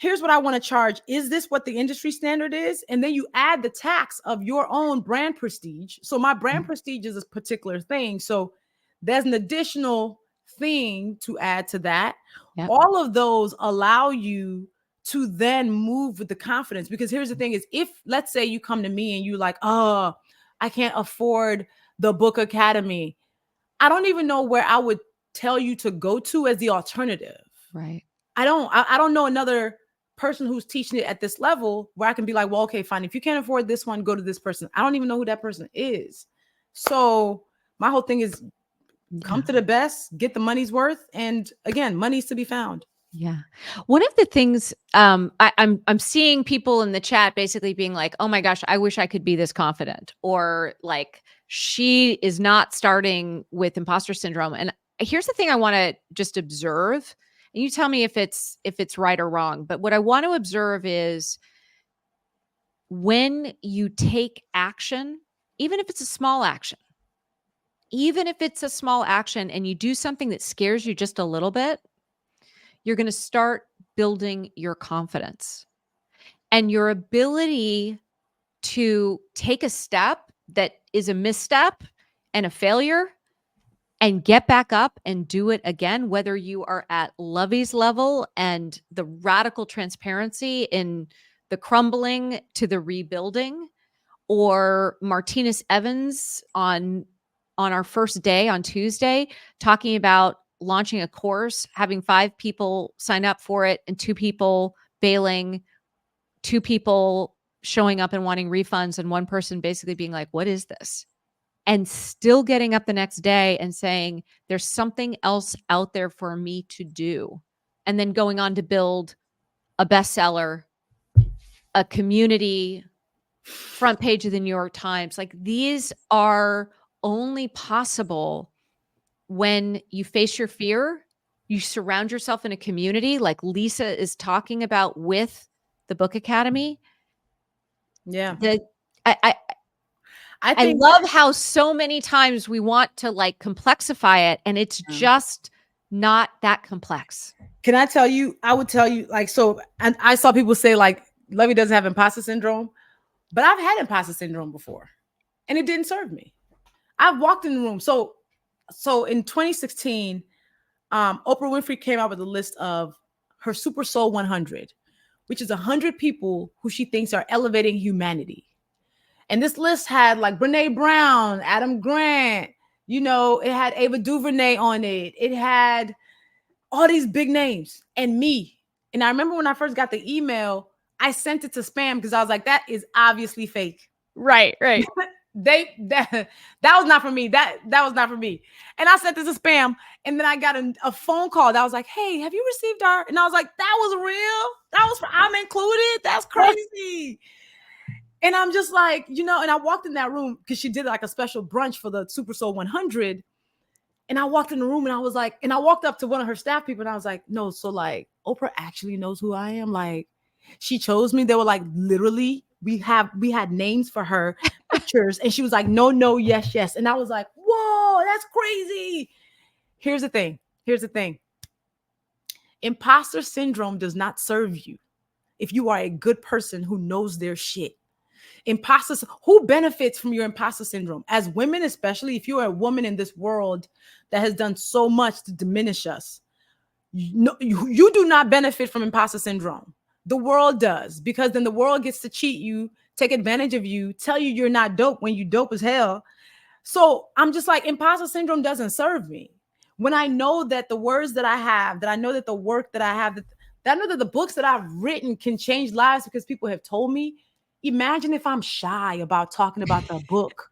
here's what I want to charge. Is this what the industry standard is? And then you add the tax of your own brand prestige. So my brand prestige is a particular thing. So there's an additional thing to add to that. Yep. All of those allow you to then move with the confidence. Because here's the thing is, if let's say you come to me and you like, oh, I can't afford the Book Academy, I don't even know where I would tell you to go to as the alternative. Right. I don't know another person who's teaching it at this level where I can be like, well, okay, fine. If you can't afford this one, go to this person. I don't even know who that person is. So my whole thing is come to the best, get the money's worth. And again, money's to be found. Yeah. One of the things I'm seeing people in the chat basically being like, "Oh my gosh, I wish I could be this confident," or like, "She is not starting with imposter syndrome." And here's the thing I want to just observe, and you tell me if it's right or wrong. But what I want to observe is when you take action, even if it's a small action, even if it's a small action, and you do something that scares you just a little bit, you're going to start building your confidence and your ability to take a step that is a misstep and a failure and get back up and do it again, whether you are at Luvvie's level and the radical transparency in the crumbling to the rebuilding, or Martinez Evans on our first day on Tuesday talking about launching a course, having 5 people sign up for it and 2 people bailing, 2 people showing up and wanting refunds, and 1 person basically being like, "What is this?" And still getting up the next day and saying, "There's something else out there for me to do." And then going on to build a bestseller, a community, front page of the New York Times. Like, these are only possible when you face your fear, you surround yourself in a community like Lisa is talking about with the Book Academy. Yeah. The I I think love how so many times we want to like complexify it, and it's just not that complex. Can I tell you? I would tell you like so. And I saw people say like Luvvie doesn't have imposter syndrome, but I've had imposter syndrome before, and it didn't serve me. I've walked in the room. So in 2016, Oprah Winfrey came out with a list of her Super Soul 100, which is 100 people who she thinks are elevating humanity. And this list had like Brene Brown, Adam Grant, it had Ava DuVernay on it. It had all these big names and me. And I remember when I first got the email, I sent it to spam because I was like, that is obviously fake. Right. that was not for me. That was not for me. And I sent this to spam. And then I got a phone call that was like, "Hey, have you received our?" And I was like, "That was real. That was I'm included. That's crazy." And I'm just like, and I walked in that room because she did like a special brunch for the Super Soul 100. And I walked in the room and I was like, and I walked up to one of her staff people and I was like, "No, so like Oprah actually knows who I am. Like, she chose me." They were like, literally, we had names for her, pictures. And she was like, "No, yes." And I was like, "Whoa, that's crazy." Here's the thing. Imposter syndrome does not serve you if you are a good person who knows their shit. Imposters, who benefits from your imposter syndrome? As women, especially if you're a woman in this world that has done so much to diminish us, you do not benefit from imposter syndrome. The world does, because then the world gets to cheat you, take advantage of you, tell you you're not dope when you dope as hell. So I'm just like, imposter syndrome doesn't serve me. When I know that the words that I have, that I know that the work that I have, that I know that the books that I've written can change lives because people have told me. Imagine if I'm shy about talking about the book.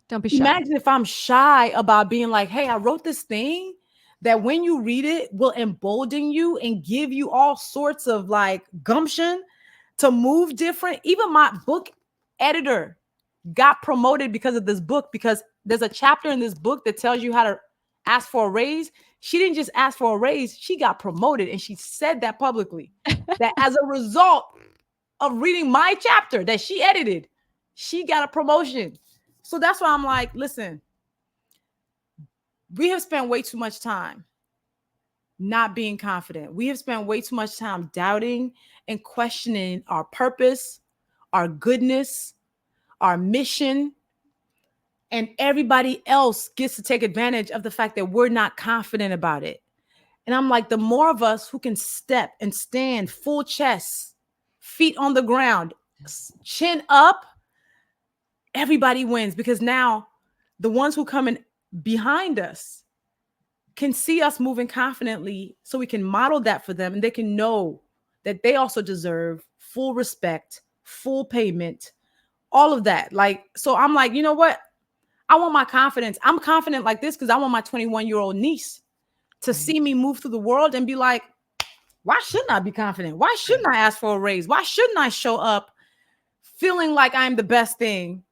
Don't be shy. Imagine if I'm shy about being like, "Hey, I wrote this thing that when you read it will embolden you and give you all sorts of like gumption to move different." Even my book editor got promoted because of this book, because there's a chapter in this book that tells you how to ask for a raise. She didn't just ask for a raise, she got promoted. And she said that publicly, that as a result of reading my chapter that she edited, she got a promotion. So that's why I'm like, listen, we have spent way too much time not being confident. We have spent way too much time doubting and questioning our purpose, our goodness, our mission, and everybody else gets to take advantage of the fact that we're not confident about it. And I'm like, the more of us who can step and stand full chest, feet on the ground, chin up, everybody wins, because now the ones who come in behind us can see us moving confidently, so we can model that for them, and they can know that they also deserve full respect, full payment, all of that. Like, so I'm like, you know what? I want my confidence. I'm confident like this because I want my 21-year-old niece to Right. see me move through the world and be like, why shouldn't I be confident? Why shouldn't I ask for a raise? Why shouldn't I show up feeling like I'm the best thing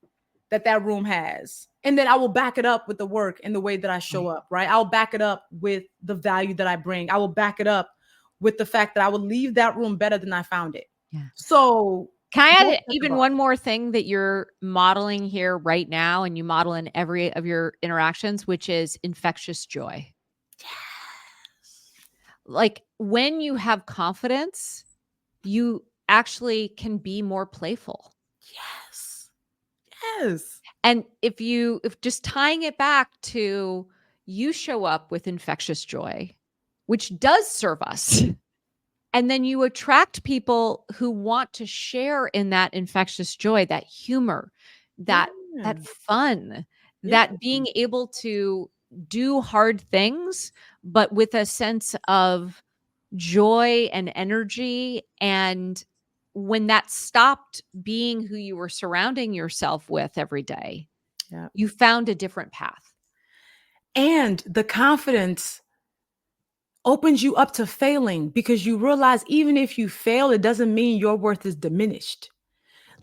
that room has? And then I will back it up with the work and the way that I show Right. up, right? I'll back it up with the value that I bring. I will back it up with the fact that I will leave that room better than I found it. Yeah. So Can I don't add set the even bar. one more thing that you're modeling here right now, and you model in every of your interactions, which is infectious joy. Like, when you have confidence, you actually can be more playful. Yes. Yes. And if just tying it back to, you show up with infectious joy, which does serve us. And then you attract people who want to share in that infectious joy, that humor, Yeah. that fun, Yeah. that being able to do hard things, but with a sense of joy and energy. And when that stopped being who you were surrounding yourself with every day, Yeah. you found a different path. And the confidence opens you up to failing, because you realize even if you fail, it doesn't mean your worth is diminished.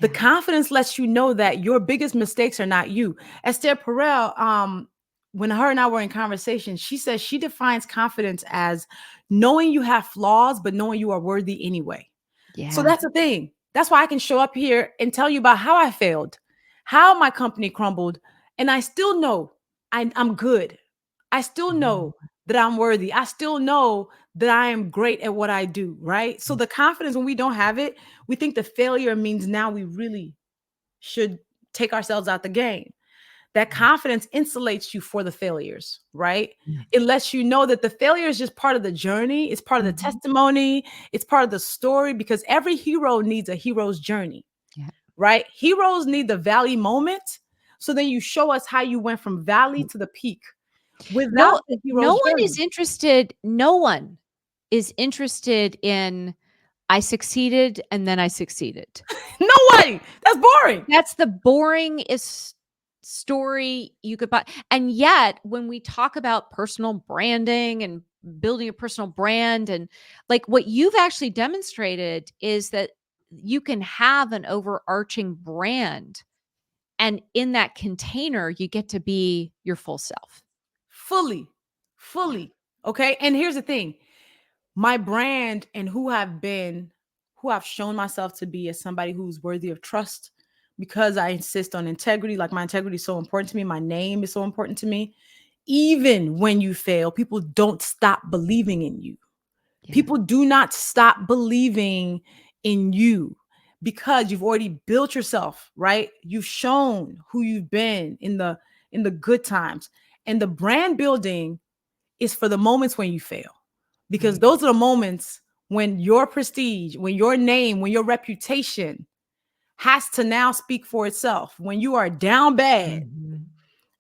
The Yeah. confidence lets you know that your biggest mistakes are not you. Esther Perel, when her and I were in conversation, she says she defines confidence as knowing you have flaws, but knowing you are worthy anyway. So Yeah. that's the thing. That's why I can show up here and tell you about how I failed, how my company crumbled, and I still know I'm good. I still Mhm. know that I'm worthy. I still know that I am great at what I do, right? So the confidence, when we don't have it, we think the failure means now we really should take ourselves out the game. That confidence insulates you for the failures, right? Yeah. It lets you know that the failure is just part of the journey, it's part of the Mhm. testimony, it's part of the story, because every hero needs a hero's journey, Yeah. right? Heroes need the valley moment. So then you show us how you went from valley to the peak without No, the no hero's one journey. is interested no one is interested in, "I succeeded, and then I succeeded." Nobody. That's boring. That's the boringest story you could buy. And yet, when we talk about personal branding and building a personal brand, and like, what you've actually demonstrated is that you can have an overarching brand, and in that container, you get to be your full self. Fully, Yeah. fully. Okay. And here's the thing, my brand and who I've shown myself to be as somebody who's worthy of trust, because I insist on integrity. Like, my integrity is so important to me. My name is so important to me. Even when you fail, people don't stop believing in you. Yeah. People do not stop believing in you because you've already built yourself, right? You've shown who you've been in the good times. And the brand building is for the moments when you fail. Because Right. those are the moments when your prestige, when your name, when your reputation has to now speak for itself. When you are down bad, Mhm.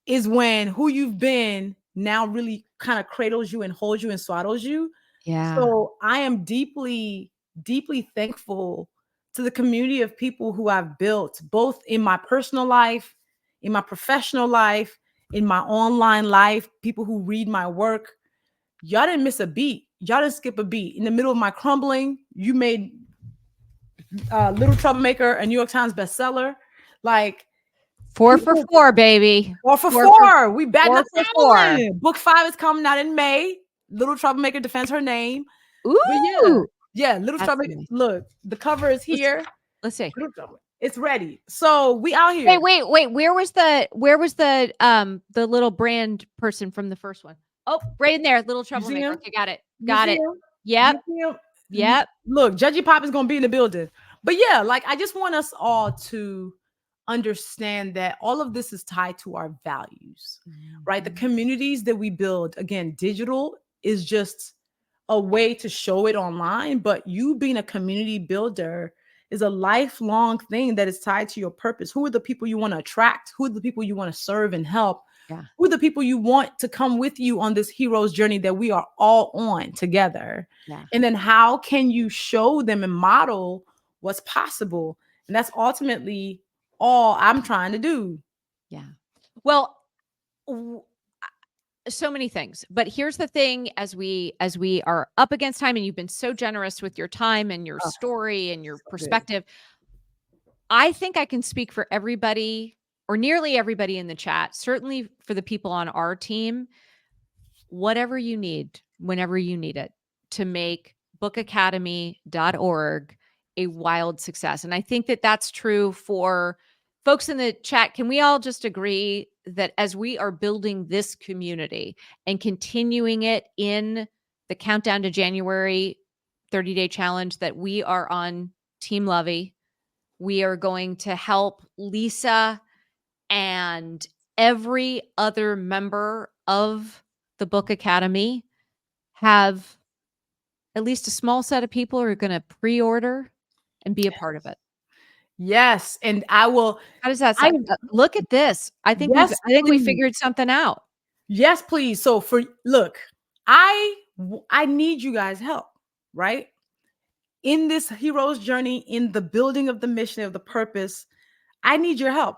is when who you've been now really kind of cradles you and holds you and swaddles you. Yeah. So I am deeply, deeply thankful to the community of people who I've built, both in my personal life, in my professional life, in my online life, people who read my work. Y'all didn't miss a beat. Y'all didn't skip a beat. In the middle of my crumbling, you made Little Troublemaker a New York Times bestseller. Like, 4 for people, 4, baby. 4 for 4 for 4. We batting a 4 for 4. thousand. Book 5 is coming out in May. Little Troublemaker defends her name. But yeah, Ooh, yeah, Little that's Troublemaker. nice. Look, the cover is Let's here. let's see. Little Troublemaker. It's ready. So we out Wait, here. wait, wait. Where was the little brand person from the first one? Oh, right in there, Little You see Troublemaker. him? Okay, got it. You Got it. feel? Yep. You feel? Yep. Look, Judgy Pop is gonna be in the building. But yeah, like I just want us all to understand that all of this is tied to our values, right? The Mhm. communities that we build, again, digital is just a way to show it online, but you being a community builder is a lifelong thing that is tied to your purpose. Who are the people you want to attract? Who are the people you want to serve and help? Yeah. Who are the people you want to come with you on this hero's journey that we are all on together? Yeah. And then how can you show them and model what's possible? And that's ultimately all I'm trying to do. Yeah. Well, w- so many things. But here's the thing, as we are up against time and you've been so generous with your time and your Oh, story and your so good. perspective, I think I can speak for everybody or nearly everybody in the chat, certainly for the people on our team, whatever you need, whenever you need it to make bookacademy.org a wild success. And I think that that's true for folks in the chat. Can we all just agree that as we are building this community and continuing it in the countdown to January 30-day challenge, that we are on Team Luvvie? We are going to help Lisa and every other member of the Book Academy have at least a small set of people who are going to pre-order and be a part of it. Yes. And I will, How does that I, sound? Look at this. yes, I think we please. figured something out. Yes, please. So for look, I need you guys' help, right? In this hero's journey, in the building of the mission of the purpose, I need your help.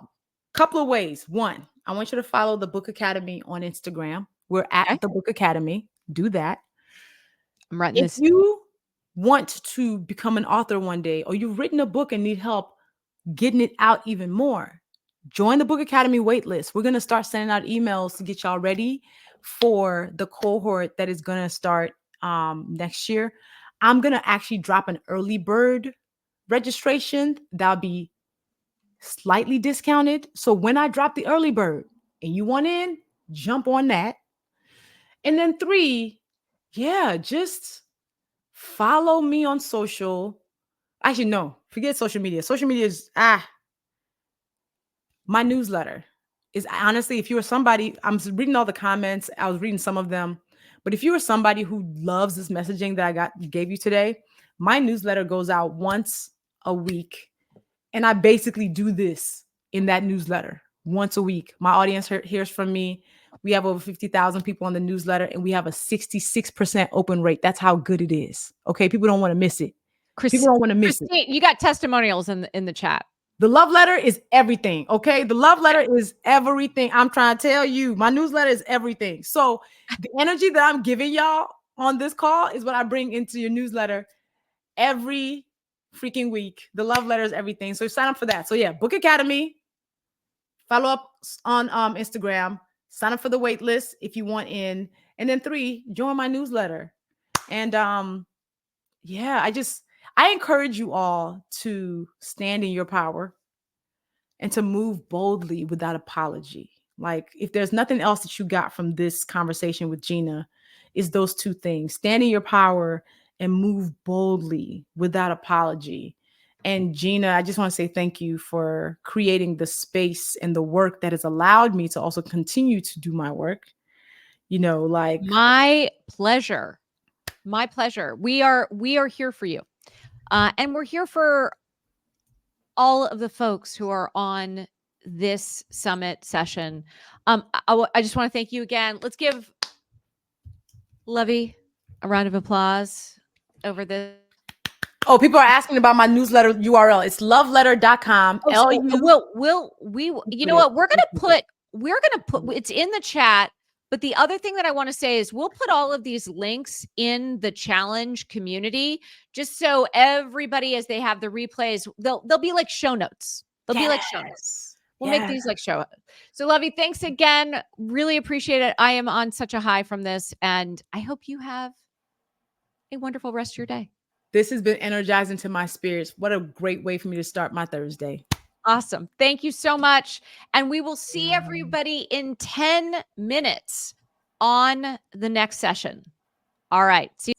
Couple of ways. One, I want you to follow the Book Academy on Instagram. We're at Okay. the Book Academy. Do that. I'm writing If this. you want to become an author one day, or you've written a book and need help getting it out even more, join the Book Academy waitlist. We're going to start sending out emails to get y'all ready for the cohort that is going to start next year. I'm going to actually drop an early bird registration that'll be slightly discounted. So when I drop the early bird and you want in, jump on that. And then three, yeah, just follow me on social. Actually, no, forget social media. Social media is my newsletter is honestly, if you are somebody, I'm reading all the comments, I was reading some of them, but if you are somebody who loves this messaging that gave you today, my newsletter goes out once a week, and I basically do this in that newsletter once a week. My audience hears from me. We have over 50,000 people on the newsletter, and we have a 66% open rate. That's how good it is. Okay, people don't want to miss it. People don't want to miss it. Christine, you got testimonials in the chat. The love letter is everything. Okay. The love letter is everything. I'm trying to tell you, my newsletter is everything. So the energy that I'm giving y'all on this call is what I bring into your newsletter every freaking week. The love letter is everything. So sign up for that. So yeah, Book Academy, follow up on Instagram, sign up for the wait list if you want in. And then three, join my newsletter. And yeah, I encourage you all to stand in your power and to move boldly without apology. Like, if there's nothing else that you got from this conversation with Gina, is those two things: stand in your power and move boldly without apology. And Gina, I just want to say thank you for creating the space and the work that has allowed me to also continue to do my work. You know, like, My pleasure. My pleasure. We are here for you. And we're here for all of the folks who are on this summit session. I just want to thank you again. Let's give Luvvie a round of applause over this. oh, people are asking about my newsletter URL. It's loveletter.com. Oh, so LU. you know what? We're gonna put it's in the chat. But the other thing that I want to say is we'll put all of these links in the challenge community just so everybody, as they have the replays, they'll be like show notes. They'll be like show notes. We'll make these like show. So Luvvie, thanks again. Really appreciate it. I am on such a high from this, and I hope you have a wonderful rest of your day. This has been energizing to my spirits. What a great way for me to start my Thursday. Awesome. Thank you so much. And we will see everybody in 10 minutes on the next session. All right. See